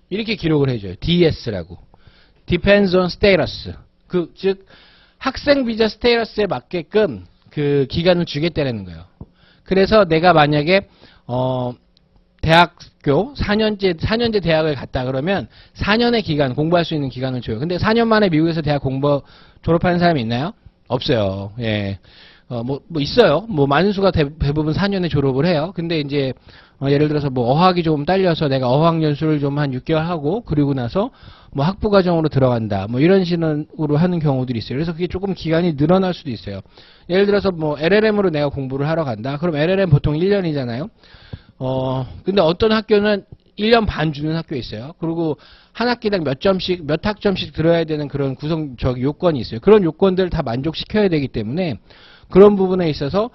이렇게 기록을 해줘요. DS라고. Depends on status. 즉, 학생 비자 스테이러스에 맞게끔 기간을 주겠다는 거예요. 그래서 내가 만약에, 대학교 4년제 대학을 갔다 그러면 4년의 기간, 공부할 수 있는 기간을 줘요. 근데 4년 만에 미국에서 대학 졸업하는 사람이 있나요? 없어요. 예. 있어요. 많은 수가 대부분 4년에 졸업을 해요. 근데 이제, 예를 들어서 어학이 좀 딸려서 내가 어학연수를 좀 한 6개월 하고, 그리고 나서 학부과정으로 들어간다. 이런 식으로 하는 경우들이 있어요. 그래서 그게 조금 기간이 늘어날 수도 있어요. 예를 들어서 LLM으로 내가 공부를 하러 간다. 그럼 LLM 보통 1년이잖아요. 근데 어떤 학교는 1년 반 주는 학교에 있어요. 그리고 한 학기당 몇 점씩, 몇 학점씩 들어야 되는 그런 요건이 있어요. 그런 요건들을 다 만족시켜야 되기 때문에 그런 부분에 있어서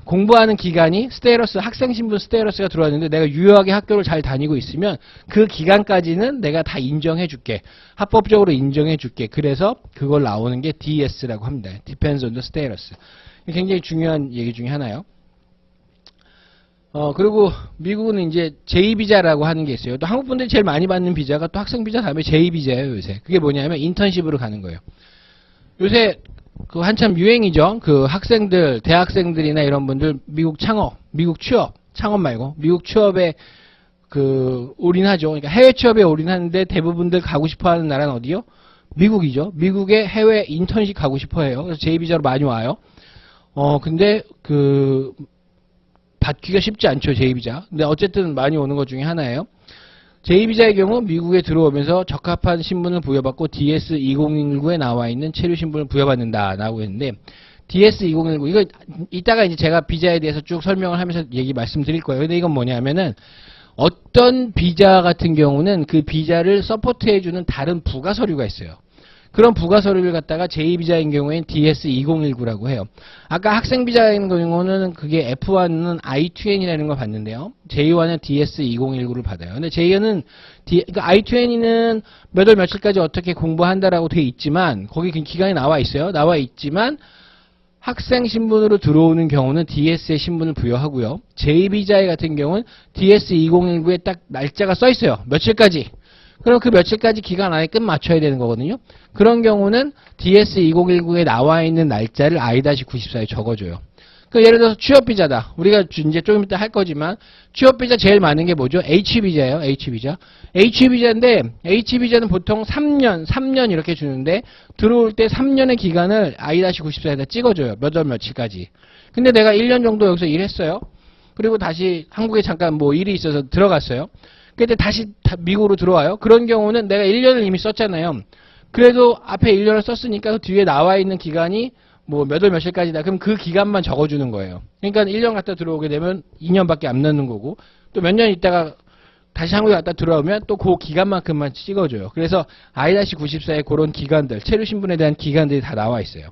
공부하는 기간이 스테러스, 학생 신분 스테러스가 들어왔는데 내가 유효하게 학교를 잘 다니고 있으면 그 기간까지는 내가 다 인정해 줄게. 합법적으로 인정해 줄게. 그래서 그걸 나오는 게 DS라고 합니다. Depends on the status. 굉장히 중요한 얘기 중에 하나요. 그리고 미국은 이제 제2비자라고 하는 게 있어요. 또 한국 분들이 제일 많이 받는 비자가 또 학생 비자 다음에 제2비자예요, 요새. 그게 뭐냐면 인턴십으로 가는 거예요. 요새 그 한참 유행이죠. 그 학생들, 대학생들이나 이런 분들 미국 창업, 미국 취업, 창업 말고 미국 취업에 그 올인하죠. 그러니까 해외 취업에 올인하는데 대부분들 가고 싶어 하는 나라는 어디요? 미국이죠. 미국에 해외 인턴십 가고 싶어 해요. 그래서 제2비자로 많이 와요. 근데 받기가 쉽지 않죠, 제2비자. 근데 어쨌든 많이 오는 것 중에 하나예요. 제2비자의 경우 미국에 들어오면서 적합한 신분을 부여받고 DS-2019에 나와 있는 체류 신분을 부여받는다라고 했는데 DS-2019 이거 이따가 이제 제가 비자에 대해서 쭉 설명을 하면서 말씀드릴 거예요. 근데 이건 뭐냐면은 어떤 비자 같은 경우는 그 비자를 서포트해주는 다른 부가 서류가 있어요. 그런 부가 서류를 갖다가 제2비자인 경우에는 DS-2019라고 해요. 아까 학생 비자인 경우는 그게 F1은 I-20이라는 걸 받는데요. J1은 DS-2019를 받아요. 근데 J1은 그러니까 I-20는 몇 월 며칠까지 어떻게 공부한다라고 돼 있지만 거기 그 기간이 나와 있어요. 나와 있지만 학생 신분으로 들어오는 경우는 DS의 신분을 부여하고요. 제2비자의 같은 경우는 DS-2019에 딱 날짜가 써 있어요. 며칠까지. 그럼 그 며칠까지 기간 안에 끝 맞춰야 되는 거거든요. 그런 경우는 DS-2019에 나와 있는 날짜를 I-94에 적어줘요. 그 예를 들어서 취업비자다. 우리가 이제 조금 이따 할 거지만 취업비자 제일 많은 게 뭐죠? H비자예요. H비자. H비자인데 H비자는 보통 3년 이렇게 주는데 들어올 때 3년의 기간을 I-94에다 찍어줘요. 몇 월 며칠까지. 근데 내가 1년 정도 여기서 일했어요. 그리고 다시 한국에 잠깐 뭐 일이 있어서 들어갔어요. 근데 다시 미국으로 들어와요. 그런 경우는 내가 1년을 이미 썼잖아요. 그래도 앞에 1년을 썼으니까 그 뒤에 나와 있는 기간이 뭐 몇 월 며칠까지다. 그럼 그 기간만 적어주는 거예요. 그러니까 1년 갔다 들어오게 되면 2년밖에 안 넣는 거고 또 몇 년 있다가 다시 한국에 갔다 들어오면 또 그 기간만큼만 찍어줘요. 그래서 I-94에 그런 기간들, 체류 신분에 대한 기간들이 다 나와 있어요.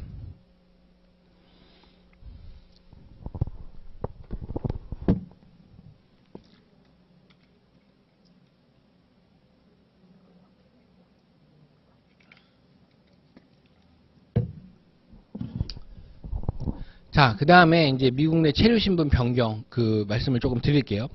자, 그 다음에 이제 미국 내 체류 신분 변경 그 말씀을 조금 드릴게요.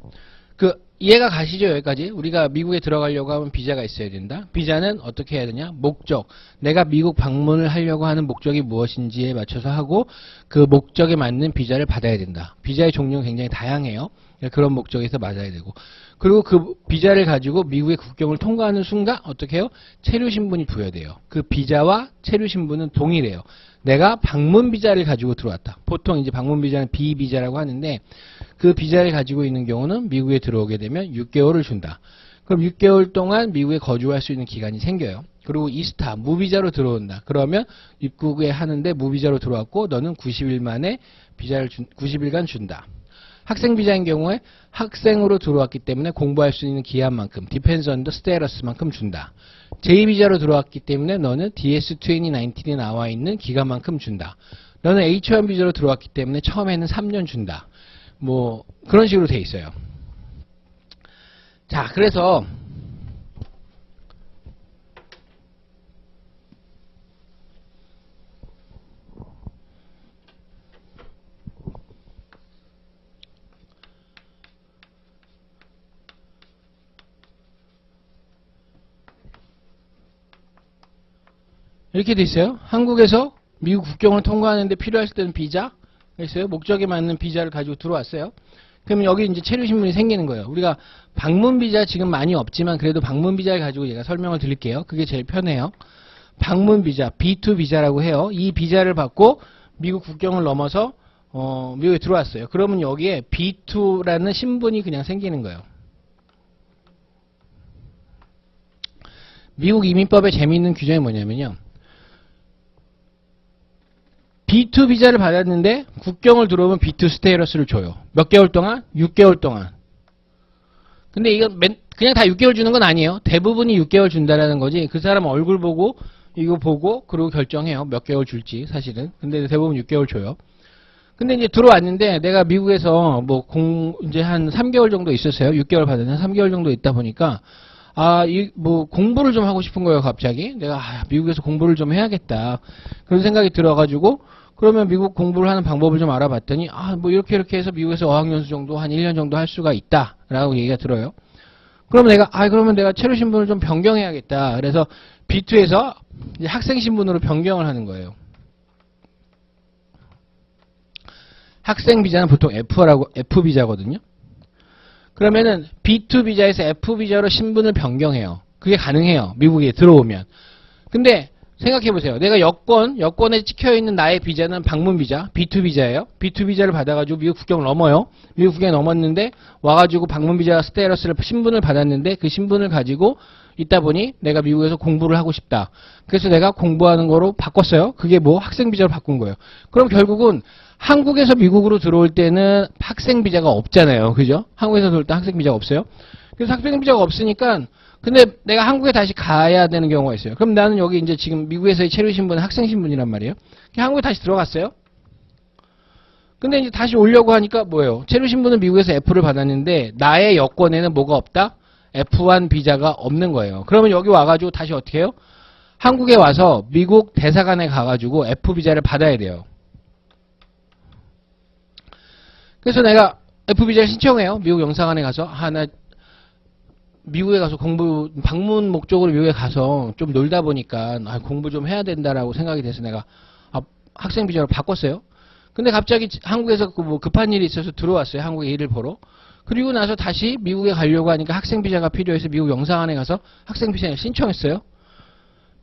이해가 가시죠? 여기까지? 우리가 미국에 들어가려고 하면 비자가 있어야 된다. 비자는 어떻게 해야 되냐? 목적. 내가 미국 방문을 하려고 하는 목적이 무엇인지에 맞춰서 하고 그 목적에 맞는 비자를 받아야 된다. 비자의 종류는 굉장히 다양해요. 그런 목적에서 맞아야 되고. 그리고 그 비자를 가지고 미국의 국경을 통과하는 순간 어떻게 해요? 체류 신분이 부여돼요. 그 비자와 체류 신분은 동일해요. 내가 방문 비자를 가지고 들어왔다. 보통 이제 방문 비자는 비비자라고 하는데 그 비자를 가지고 있는 경우는 미국에 들어오게 되면 6개월을 준다. 그럼 6개월 동안 미국에 거주할 수 있는 기간이 생겨요. 그리고 이스타, 무비자로 들어온다. 그러면 입국에 하는데 무비자로 들어왔고 너는 90일 만에 비자를 90일간 준다. 학생 비자인 경우에 학생으로 들어왔기 때문에 공부할 수 있는 기한만큼 depends on the status만큼 준다. 제2비자로 들어왔기 때문에 너는 DS-2019에 나와 있는 기간만큼 준다. 너는 H1 비자로 들어왔기 때문에 처음에는 3년 준다. 뭐 그런 식으로 돼 있어요. 자, 그래서 이렇게 돼 있어요. 한국에서 미국 국경을 통과하는데 필요할 때는 비자 있어요. 목적에 맞는 비자를 가지고 들어왔어요. 그러면 여기 이제 체류 신분이 생기는 거예요. 우리가 방문 비자 지금 많이 없지만 그래도 방문 비자를 가지고 제가 설명을 드릴게요. 그게 제일 편해요. 방문 비자, B2 비자라고 해요. 이 비자를 받고 미국 국경을 넘어서 미국에 들어왔어요. 그러면 여기에 B2라는 신분이 그냥 생기는 거예요. 미국 이민법의 재미있는 규정이 뭐냐면요. B2 비자를 받았는데 국경을 들어오면 B2 스테이러스를 줘요. 몇 개월 동안? 6개월 동안. 근데 이건 그냥 다 6개월 주는 건 아니에요. 대부분이 6개월 준다라는 거지. 그 사람 얼굴 보고 이거 보고 그리고 결정해요. 몇 개월 줄지 사실은. 근데 대부분 6개월 줘요. 근데 이제 들어왔는데 내가 미국에서 뭐 이제 한 3개월 정도 있었어요. 6개월 받았는데 3개월 정도 있다 보니까 뭐 공부를 좀 하고 싶은 거예요. 갑자기 내가 미국에서 공부를 좀 해야겠다 그런 생각이 들어가지고 그러면 미국 공부를 하는 방법을 좀 알아봤더니 뭐 이렇게 해서 미국에서 어학연수 정도 한 1년 정도 할 수가 있다라고 얘기가 들어요. 그러면 그러면 내가 체류 신분을 좀 변경해야겠다. 그래서 B2에서 이제 학생 신분으로 변경을 하는 거예요. 학생 비자는 보통 F 비자거든요. 그러면은 B2 비자에서 F 비자로 신분을 변경해요. 그게 가능해요. 미국에 들어오면. 근데 생각해보세요. 내가 여권에 찍혀있는 나의 비자는 방문 비자, B2 비자예요. B2 비자를 받아가지고 미국 국경을 넘어요. 미국 국경에 넘었는데 와가지고 방문 비자 스테러스를 신분을 받았는데 그 신분을 가지고 있다 보니 내가 미국에서 공부를 하고 싶다. 그래서 내가 공부하는 거로 바꿨어요. 그게 뭐 학생 비자로 바꾼 거예요. 그럼 결국은 한국에서 미국으로 들어올 때는 학생 비자가 없잖아요. 그죠? 한국에서 들어올 때 학생 비자가 없어요. 그래서 학생 비자가 없으니까 근데 내가 한국에 다시 가야 되는 경우가 있어요. 그럼 나는 여기 이제 지금 미국에서의 체류 신분은 학생 신분이란 말이에요. 한국에 다시 들어갔어요. 근데 이제 다시 오려고 하니까 뭐예요? 체류 신분은 미국에서 F를 받았는데 나의 여권에는 뭐가 없다? F1 비자가 없는 거예요. 그러면 여기 와가지고 다시 어떻게 해요? 한국에 와서 미국 대사관에 가가지고 F 비자를 받아야 돼요. 그래서 내가 F 비자를 신청해요. 미국 영사관에 가서 나 미국에 가서 방문 목적으로 미국에 가서 좀 놀다 보니까 공부 좀 해야 된다라고 생각이 돼서 내가 학생 비자로 바꿨어요. 근데 갑자기 한국에서 뭐 급한 일이 있어서 들어왔어요. 한국에 일을 보러. 그리고 나서 다시 미국에 가려고 하니까 학생 비자가 필요해서 미국 영사관에 가서 학생 비자를 신청했어요.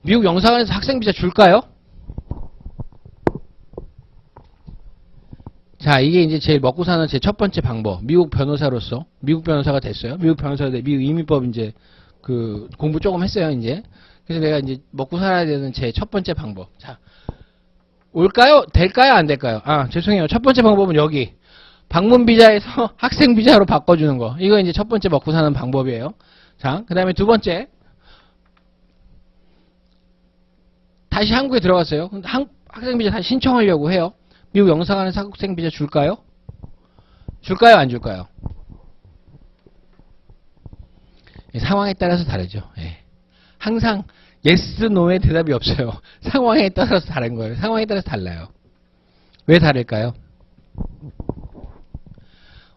미국 영사관에서 학생 비자 줄까요? 자, 이게 이제 제일 먹고 사는 제 첫 번째 방법. 미국 변호사로서 미국 변호사가 됐어요. 미국 변호사가 미국 이민법 이제 그 공부 조금 했어요, 이제. 그래서 내가 이제 먹고 살아야 되는 제 첫 번째 방법. 자, 올까요? 될까요? 안 될까요? 죄송해요. 첫 번째 방법은 여기. 방문 비자에서 학생 비자로 바꿔주는 거. 이거 이제 첫 번째 먹고 사는 방법이에요. 자, 그 다음에 두 번째. 다시 한국에 들어갔어요. 학생 비자 다시 신청하려고 해요. 미국 영사관에서 학생 비자 줄까요? 줄까요? 안 줄까요? 상황에 따라서 다르죠. 예. 항상 yes, no의 대답이 없어요. 상황에 따라서 다른 거예요. 상황에 따라서 달라요. 왜 다를까요?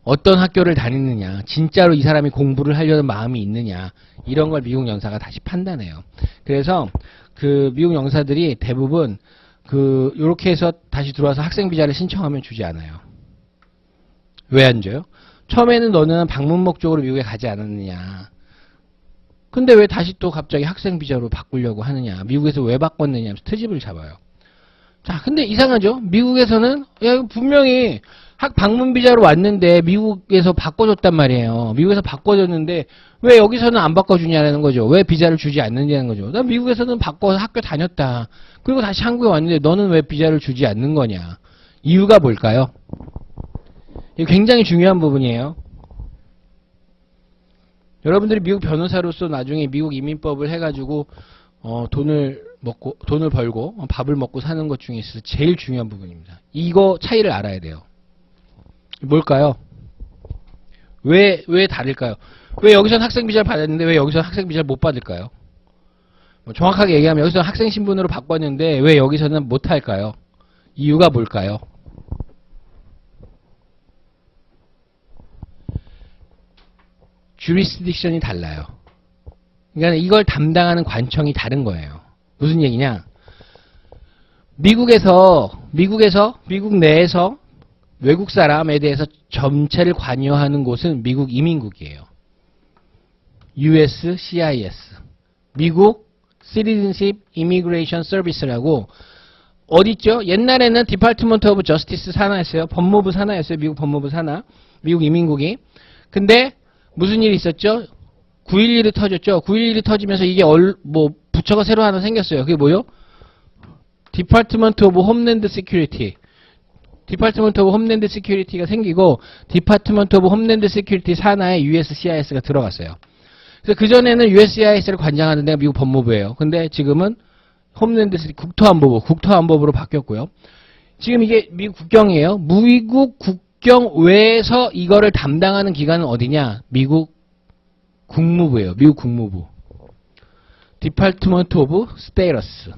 어떤 학교를 다니느냐, 진짜로 이 사람이 공부를 하려는 마음이 있느냐, 이런 걸 미국 영사가 다시 판단해요. 그래서 그 미국 영사들이 대부분 요렇게 해서 다시 들어와서 학생 비자를 신청하면 주지 않아요. 왜 안 줘요? 처음에는 너는 방문 목적으로 미국에 가지 않았느냐. 근데 왜 다시 또 갑자기 학생 비자로 바꾸려고 하느냐. 미국에서 왜 바꿨느냐 하면서 트집을 잡아요. 자, 근데 이상하죠? 미국에서는 분명히 방문 비자로 왔는데 미국에서 바꿔줬단 말이에요. 미국에서 바꿔줬는데 왜 여기서는 안 바꿔주냐는 거죠. 왜 비자를 주지 않느냐는 거죠. 나 미국에서는 바꿔서 학교 다녔다. 그리고 다시 한국에 왔는데 너는 왜 비자를 주지 않는 거냐. 이유가 뭘까요? 이게 굉장히 중요한 부분이에요. 여러분들이 미국 변호사로서 나중에 미국 이민법을 해가지고 돈을 벌고 밥을 먹고 사는 것 중에 있어서 제일 중요한 부분입니다. 이거 차이를 알아야 돼요. 뭘까요? 왜 다를까요? 왜 여기서는 학생 비자를 받았는데 왜 여기서는 학생 비자를 못 받을까요? 정확하게 얘기하면 여기서는 학생 신분으로 바꿨는데 왜 여기서는 못 할까요? 이유가 뭘까요? 주리스딕션이 달라요. 그러니까 이걸 담당하는 관청이 다른 거예요. 무슨 얘기냐? 미국 내에서 외국 사람에 대해서 전체를 관여하는 곳은 미국 이민국이에요. USCIS. 미국 Citizenship Immigration Service라고 어디 있죠? 옛날에는 Department of Justice 산하였어요. 법무부 산하였어요. 미국 법무부 산하. 미국 이민국이. 근데 무슨 일이 있었죠? 9.11이 터졌죠. 9.11이 터지면서 이게 부처가 새로 하나 생겼어요. 그게 뭐요? Department of Homeland Security. 디파트먼트 오브 홈랜드 시큐리티가 생기고 디파트먼트 오브 홈랜드 시큐리티 산하에 USCIS가 들어갔어요. 그래서 그전에는 USCIS를 관장하는 데가 미국 법무부예요. 근데 지금은 홈랜드 국토안보부로 바뀌었고요. 지금 이게 미국 국경이에요. 미국 국경 외에서 이거를 담당하는 기관은 어디냐? 미국 국무부예요. 미국 국무부. 디파트먼트 오브 스테이러스.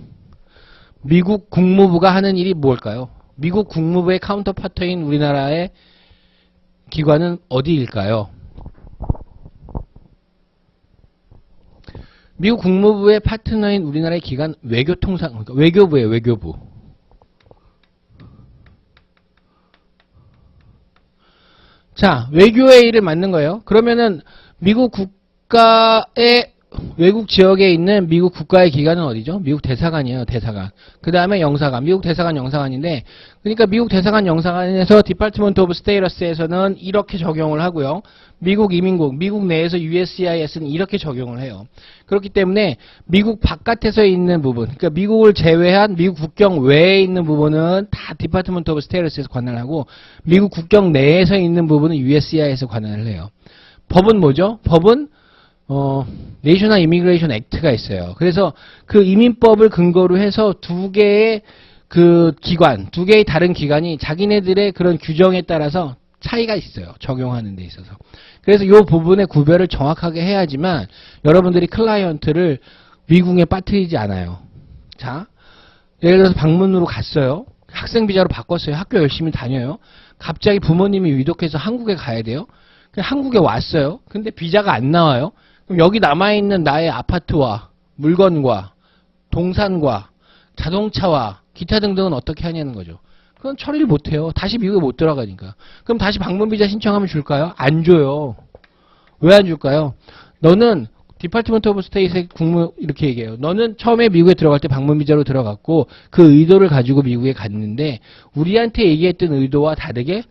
미국 국무부가 하는 일이 뭘까요? 미국 국무부의 카운터파트인 우리나라의 기관은 어디일까요? 미국 국무부의 파트너인 우리나라의 기관 외교통상, 그러니까 외교부예요. 외교부. 자, 외교의 일을 맡는 거예요. 그러면은 미국 국가의 외국 지역에 있는 미국 국가의 기관은 어디죠? 미국 대사관이에요. 대사관. 그 다음에 영사관. 미국 대사관 영사관인데, 그러니까 미국 대사관 영사관에서 디파트먼트 오브 스테이러스에서는 이렇게 적용을 하고요. 미국 이민국, 미국 내에서 USCIS는 이렇게 적용을 해요. 그렇기 때문에 미국 바깥에서 있는 부분, 그러니까 미국을 제외한 미국 국경 외에 있는 부분은 다 디파트먼트 오브 스테이러스에서 관할을 하고, 미국 국경 내에서 있는 부분은 USCIS에서 관할을 해요. 법은 뭐죠? 법은 내셔널 이미그레이션 액트가 있어요. 그래서 그 이민법을 근거로 해서 두 개의 그 기관, 두 개의 다른 기관이 자기네들의 그런 규정에 따라서 차이가 있어요. 적용하는 데 있어서. 그래서 이 부분의 구별을 정확하게 해야지만 여러분들이 클라이언트를 미국에 빠뜨리지 않아요. 자, 예를 들어서 방문으로 갔어요. 학생 비자로 바꿨어요. 학교 열심히 다녀요. 갑자기 부모님이 위독해서 한국에 가야 돼요. 한국에 왔어요. 근데 비자가 안 나와요. 그럼 여기 남아있는 나의 아파트와 물건과 동산과 자동차와 기타 등등은 어떻게 하냐는 거죠. 그건 처리를 못해요. 다시 미국에 못 들어가니까. 그럼 다시 방문비자 신청하면 줄까요? 안 줘요. 왜 안 줄까요? 너는 디파트먼트 오브 스테이트의 국무 이렇게 얘기해요. 너는 처음에 미국에 들어갈 때 방문비자로 들어갔고 그 의도를 가지고 미국에 갔는데 우리한테 얘기했던 의도와 다르게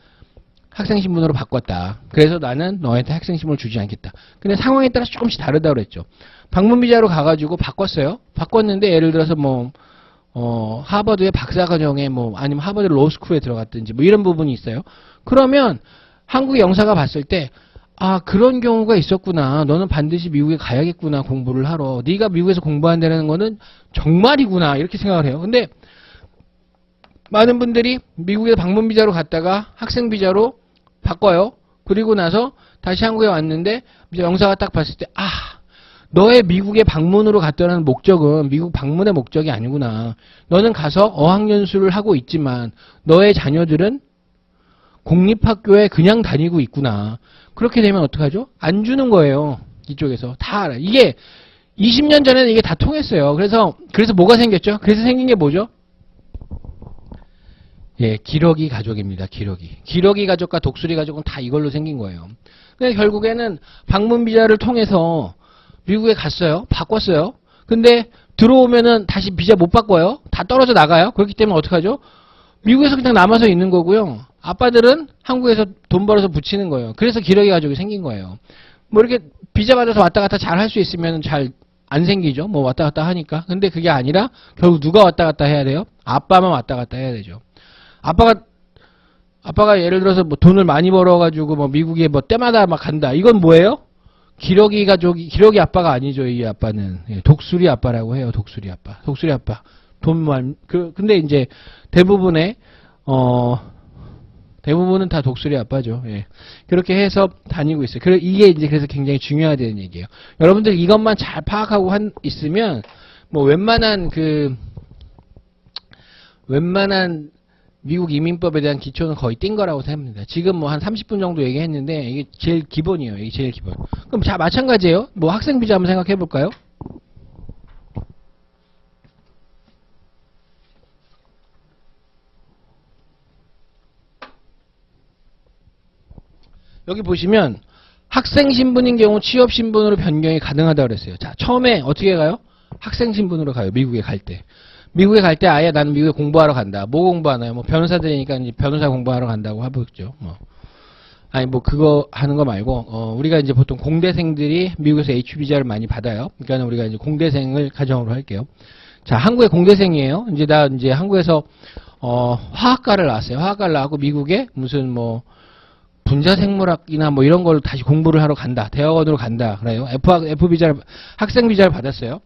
학생신분으로 바꿨다. 그래서 나는 너한테 학생신분을 주지 않겠다. 근데 상황에 따라서 조금씩 다르다고 그랬죠. 방문비자로 가가지고 바꿨어요. 바꿨는데 예를 들어서 하버드의 박사과정에 아니면 하버드 로스쿨에 들어갔든지 이런 부분이 있어요. 그러면 한국의 영사가 봤을 때 아, 그런 경우가 있었구나. 너는 반드시 미국에 가야겠구나. 공부를 하러. 네가 미국에서 공부한다는 거는 정말이구나. 이렇게 생각을 해요. 근데 많은 분들이 미국에 방문비자로 갔다가 학생비자로 바꿔요. 그리고 나서 다시 한국에 왔는데 이제 영사가 딱 봤을 때 아, 너의 미국에 방문으로 갔다는 목적은 미국 방문의 목적이 아니구나. 너는 가서 어학연수를 하고 있지만 너의 자녀들은 공립학교에 그냥 다니고 있구나. 그렇게 되면 어떡하죠? 안 주는 거예요. 이쪽에서. 다 알아요. 이게 20년 전에는 이게 다 통했어요. 그래서 뭐가 생겼죠? 그래서 생긴 게 뭐죠? 예, 기러기 가족입니다. 기러기 가족과 독수리 가족은 다 이걸로 생긴 거예요. 근데 결국에는 방문비자를 통해서 미국에 갔어요. 바꿨어요. 근데 들어오면은 다시 비자 못 바꿔요. 다 떨어져 나가요. 그렇기 때문에 어떡하죠? 미국에서 그냥 남아서 있는 거고요. 아빠들은 한국에서 돈 벌어서 붙이는 거예요. 그래서 기러기 가족이 생긴 거예요. 이렇게 비자 받아서 왔다 갔다 잘 할 수 있으면 잘 안 생기죠. 왔다 갔다 하니까. 근데 그게 아니라 결국 누가 왔다 갔다 해야 돼요? 아빠만 왔다 갔다 해야 되죠. 아빠가 예를 들어서 돈을 많이 벌어가지고 미국에 때마다 막 간다. 이건 뭐예요? 기러기 아빠가 아니죠. 이 아빠는. 예, 독수리 아빠라고 해요. 독수리 아빠. 근데 이제 대부분은 다 독수리 아빠죠. 예. 그렇게 해서 다니고 있어요. 이게 이제 그래서 굉장히 중요하다는 얘기예요. 여러분들 이것만 잘 파악하고 있으면 웬만한 미국 이민법에 대한 기초는 거의 띈 거라고 생각합니다. 지금 한 30분 정도 얘기했는데 이게 제일 기본이에요. 이게 제일 기본. 그럼 자, 마찬가지예요. 학생 비자 한번 생각해 볼까요? 여기 보시면 학생 신분인 경우 취업 신분으로 변경이 가능하다고 그랬어요. 자, 처음에 어떻게 가요? 학생 신분으로 가요. 미국에 갈 때. 미국에 갈 때 아예 나는 미국에 공부하러 간다. 뭐 공부하나요? 변호사들이니까 이제 변호사 공부하러 간다고 하겠죠. 그거 하는 거 말고, 우리가 이제 보통 공대생들이 미국에서 H비자를 많이 받아요. 그러니까 우리가 이제 공대생을 가정으로 할게요. 자, 한국의 공대생이에요. 이제 나 이제 한국에서 화학과를 나왔어요. 화학과를 나왔고 미국에 무슨 뭐 분자생물학이나 뭐 이런 걸 다시 공부를 하러 간다. 대학원으로 간다. 그래요. F 비자를 학생 비자를 받았어요.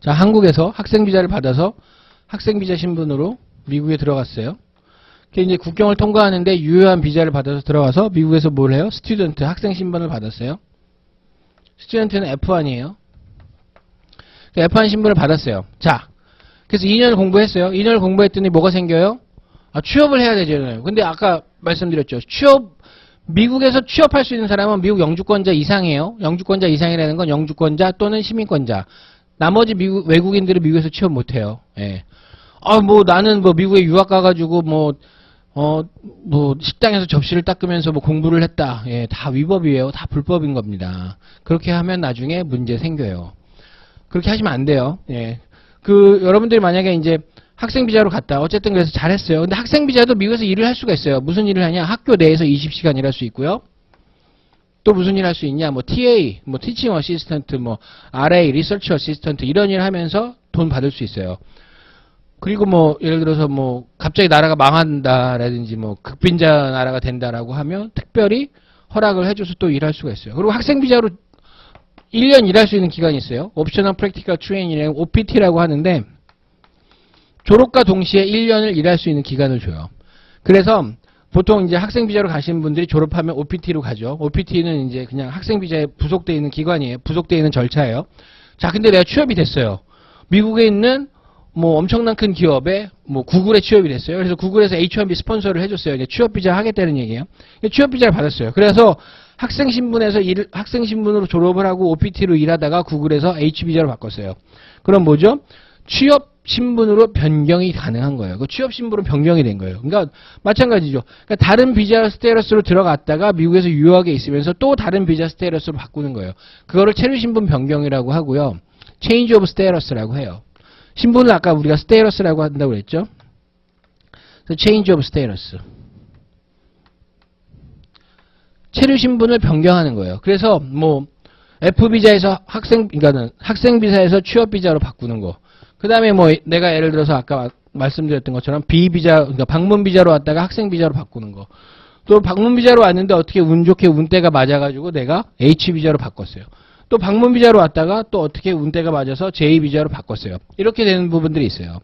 자, 한국에서 학생 비자를 받아서 학생 비자 신분으로 미국에 들어갔어요. 이제 국경을 통과하는데 유효한 비자를 받아서 들어가서 미국에서 뭘 해요? 스튜던트, 학생 신분을 받았어요. 스튜던트는 F1이에요. F1 신분을 받았어요. 자, 그래서 2년을 공부했어요. 2년을 공부했더니 뭐가 생겨요? 취업을 해야 되잖아요. 근데 아까 말씀드렸죠. 미국에서 취업할 수 있는 사람은 미국 영주권자 이상이에요. 영주권자 이상이라는 건 영주권자 또는 시민권자. 나머지 외국인들은 미국에서 취업 못해요. 예. 뭐 나는 뭐 미국에 유학 가가지고 뭐 식당에서 접시를 닦으면서 뭐 공부를 했다. 예, 다 위법이에요. 다 불법인 겁니다. 그렇게 하면 나중에 문제 생겨요. 그렇게 하시면 안 돼요. 예. 여러분들이 만약에 이제 학생 비자로 갔다. 어쨌든 그래서 잘했어요. 근데 학생 비자도 미국에서 일을 할 수가 있어요. 무슨 일을 하냐? 학교 내에서 20시간 일할 수 있고요. 또 무슨 일 할 수 있냐? 뭐 TA, 뭐 티칭 어시스턴트, 뭐 RA, 리서치 어시스턴트 이런 일 하면서 돈 받을 수 있어요. 그리고 뭐 예를 들어서 뭐 갑자기 나라가 망한다라든지 뭐 극빈자 나라가 된다라고 하면 특별히 허락을 해줘서 또 일할 수가 있어요. 그리고 학생 비자로 1년 일할 수 있는 기간이 있어요. 옵셔널 프랙티컬 트레이닝이라고 OPT라고 하는데 졸업과 동시에 1년을 일할 수 있는 기간을 줘요. 그래서 보통 이제 학생 비자로 가시는 분들이 졸업하면 OPT로 가죠. OPT는 이제 그냥 학생 비자에 부속되어 있는 기관이에요. 부속되어 있는 절차예요. 자, 근데 내가 취업이 됐어요. 미국에 있는 뭐 엄청난 큰 기업에 뭐 구글에 취업이 됐어요. 그래서 구글에서 H1B 스폰서를 해줬어요. 이제 취업 비자 하겠다는 얘기예요. 취업 비자를 받았어요. 그래서 학생 신분으로 졸업을 하고 OPT로 일하다가 구글에서 H 비자로 바꿨어요. 그럼 뭐죠? 취업 신분으로 변경이 가능한 거예요. 그 취업 신분으로 변경이 된 거예요. 그러니까 마찬가지죠. 그러니까 다른 비자 스테러스로 들어갔다가 미국에서 유효하게 있으면서 또 다른 비자 스테러스로 바꾸는 거예요. 그거를 체류 신분 변경이라고 하고요. Change of Status라고 해요. 신분을 아까 우리가 스테러스라고 한다고 그랬죠. Change of Status. 체류 신분을 변경하는 거예요. 그래서 뭐 F 비자에서 그러니까는 학생 비자에서 취업 비자로 바꾸는 거. 그 다음에 뭐 내가 예를 들어서 아까 말씀드렸던 것처럼 B 비자, 그러니까 방문 비자로 왔다가 학생 비자로 바꾸는 거. 또 방문 비자로 왔는데 어떻게 운 좋게 운때가 맞아가지고 내가 H 비자로 바꿨어요. 또 방문 비자로 왔다가 또 어떻게 운때가 맞아서 J 비자로 바꿨어요. 이렇게 되는 부분들이 있어요.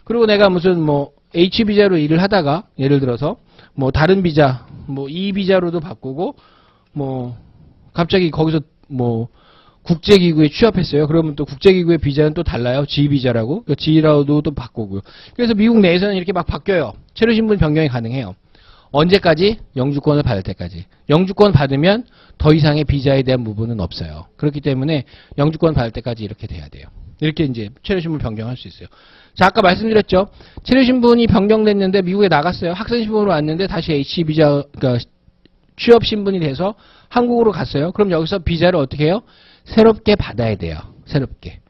그리고 내가 무슨 뭐 H 비자로 일을 하다가 예를 들어서 뭐 다른 비자, 뭐 E 비자로도 바꾸고 뭐 갑자기 거기서 뭐 국제기구에 취업했어요. 그러면 또 국제기구의 비자는 또 달라요. G 비자라고. G라고도 또 바꾸고요. 그래서 미국 내에서는 이렇게 막 바뀌어요. 체류신분 변경이 가능해요. 언제까지? 영주권을 받을 때까지. 영주권 받으면 더 이상의 비자에 대한 부분은 없어요. 그렇기 때문에 영주권 받을 때까지 이렇게 돼야 돼요. 이렇게 이제 체류신분 변경할 수 있어요. 자, 아까 말씀드렸죠. 체류신분이 변경됐는데 미국에 나갔어요. 학생신분으로 왔는데 다시 H 비자, 그러니까 취업신분이 돼서 한국으로 갔어요. 그럼 여기서 비자를 어떻게 해요? 새롭게 받아야 돼요. 새롭게.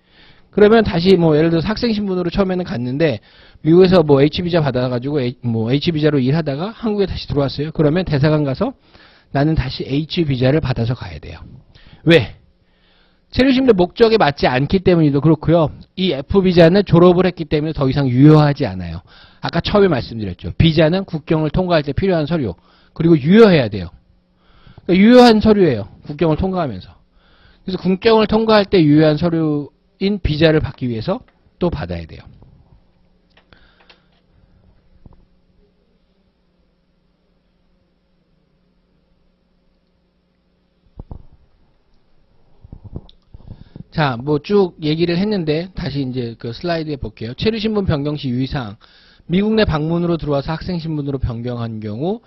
그러면 다시 뭐 예를 들어서 학생 신분으로 처음에는 갔는데 미국에서 뭐 H비자 받아가지고 뭐 H비자로 일하다가 한국에 다시 들어왔어요. 그러면 대사관 가서 나는 다시 H비자를 받아서 가야 돼요. 왜? 체류신분의 목적에 맞지 않기 때문이도 그렇고요. 이 F비자는 졸업을 했기 때문에 더 이상 유효하지 않아요. 아까 처음에 말씀드렸죠. 비자는 국경을 통과할 때 필요한 서류. 그리고 유효해야 돼요. 그러니까 유효한 서류예요. 국경을 통과하면서. 그래서 국경을 통과할 때 유효한 서류인 비자를 받기 위해서 또 받아야 돼요. 자, 뭐 쭉 얘기를 했는데 다시 이제 그 슬라이드에 볼게요. 체류신분 변경 시 유의사항. 미국 내 방문으로 들어와서 학생신분으로 변경한 경우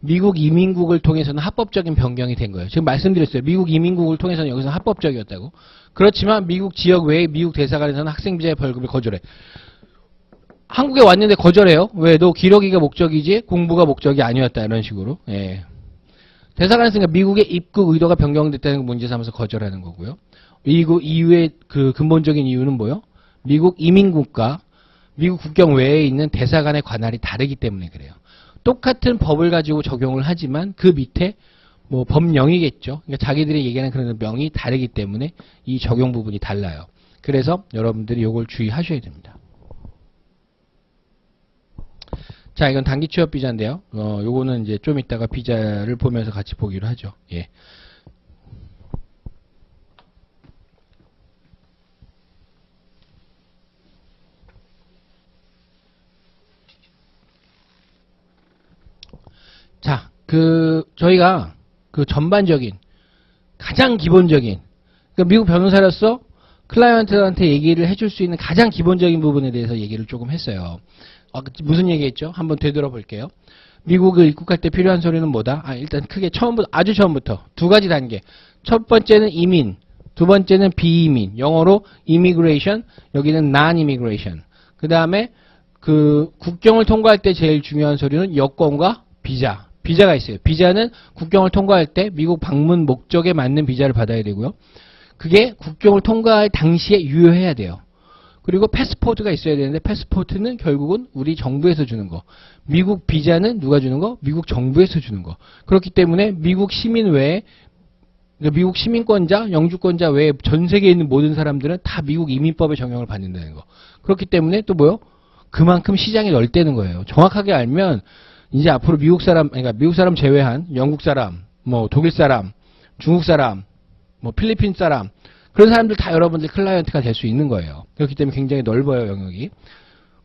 미국 이민국을 통해서는 합법적인 변경이 된 거예요. 지금 말씀드렸어요. 미국 이민국을 통해서는 여기서는 합법적이었다고. 그렇지만 미국 지역 외에 미국 대사관에서는 학생비자의 발급을 거절해. 한국에 왔는데 거절해요. 왜? 너 기러기가 목적이지 공부가 목적이 아니었다. 이런 식으로. 예. 대사관에서 미국의 입국 의도가 변경됐다는 걸 문제 삼아서 거절하는 거고요. 미국 이후의 그 근본적인 이유는 뭐요? 미국 이민국과 미국 국경 외에 있는 대사관의 관할이 다르기 때문에 그래요. 똑같은 법을 가지고 적용을 하지만 그 밑에 뭐 법령이겠죠. 그러니까 자기들이 얘기하는 그런 명이 다르기 때문에 이 적용 부분이 달라요. 그래서 여러분들이 이걸 주의하셔야 됩니다. 자, 이건 단기 취업 비자인데요. 요거는 이제 좀 이따가 비자를 보면서 같이 보기로 하죠. 예. 자, 저희가 전반적인, 가장 기본적인, 그러니까 미국 변호사로서 클라이언트한테 얘기를 해줄 수 있는 가장 기본적인 부분에 대해서 얘기를 조금 했어요. 무슨 얘기했죠? 한번 되돌아볼게요. 미국을 입국할 때 필요한 서류는 뭐다? 일단 크게 아주 처음부터 두 가지 단계. 첫 번째는 이민, 두 번째는 비이민. 영어로 immigration, 여기는 non-immigration. 그 다음에 국경을 통과할 때 제일 중요한 서류는 여권과 비자. 비자가 있어요. 비자는 국경을 통과할 때 미국 방문 목적에 맞는 비자를 받아야 되고요. 그게 국경을 통과할 당시에 유효해야 돼요. 그리고 패스포트가 있어야 되는데 패스포트는 결국은 우리 정부에서 주는 거. 미국 비자는 누가 주는 거? 미국 정부에서 주는 거. 그렇기 때문에 미국 시민 외에 미국 시민권자, 영주권자 외에 전 세계에 있는 모든 사람들은 다 미국 이민법의 적용을 받는다는 거. 그렇기 때문에 또 뭐요? 그만큼 시장이 넓다는 거예요. 정확하게 알면 이제 앞으로 그러니까 미국 사람 제외한 영국 사람, 뭐 독일 사람, 중국 사람, 뭐 필리핀 사람, 그런 사람들 다 여러분들 클라이언트가 될 수 있는 거예요. 그렇기 때문에 굉장히 넓어요, 영역이.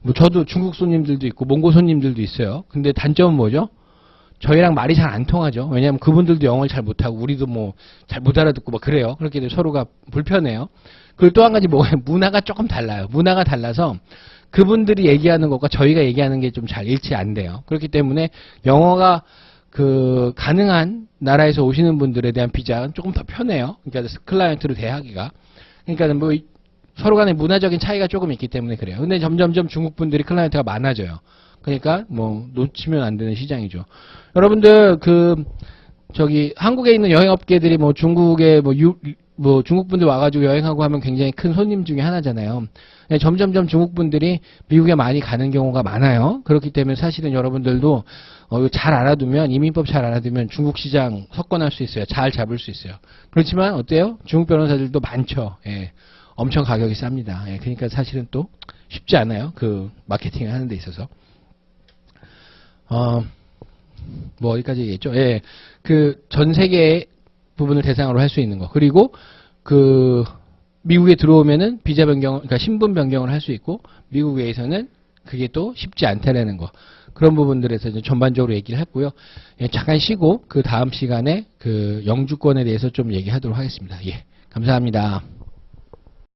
뭐 저도 중국 손님들도 있고 몽고 손님들도 있어요. 근데 단점은 뭐죠? 저희랑 말이 잘 안 통하죠. 왜냐하면 그분들도 영어를 잘 못하고 우리도 뭐 잘 못 알아듣고 막 그래요. 그렇게 되면 서로가 불편해요. 그리고 또 한 가지 문화가 조금 달라요. 문화가 달라서 그분들이 얘기하는 것과 저희가 얘기하는 게 좀 잘 일치 안 돼요. 그렇기 때문에 영어가 가능한 나라에서 오시는 분들에 대한 비자는 조금 더 편해요. 그러니까 클라이언트로 대하기가. 그러니까 뭐 서로 간의 문화적인 차이가 조금 있기 때문에 그래요. 근데 점점점 중국 분들이 클라이언트가 많아져요. 그러니까 뭐 놓치면 안 되는 시장이죠. 여러분들 한국에 있는 여행업계들이 뭐 중국에 중국 분들 와가지고 여행하고 하면 굉장히 큰 손님 중에 하나잖아요. 점점점 중국 분들이 미국에 많이 가는 경우가 많아요. 그렇기 때문에 사실은 여러분들도 잘 알아두면, 이민법 잘 알아두면 중국 시장 석권할 수 있어요. 잘 잡을 수 있어요. 그렇지만 어때요? 중국 변호사들도 많죠. 예. 엄청 가격이 쌉니다. 예. 그러니까 사실은 또 쉽지 않아요. 마케팅을 하는 데 있어서. 어디까지 얘기했죠? 예. 전 세계 부분을 대상으로 할 수 있는 거. 그리고 미국에 들어오면은 비자 변경, 그러니까 신분 변경을 할 수 있고, 미국 외에서는 그게 또 쉽지 않다라는 거. 그런 부분들에서 이제 전반적으로 얘기를 했고요. 예, 잠깐 쉬고 그 다음 시간에 영주권에 대해서 좀 얘기하도록 하겠습니다. 예. 감사합니다.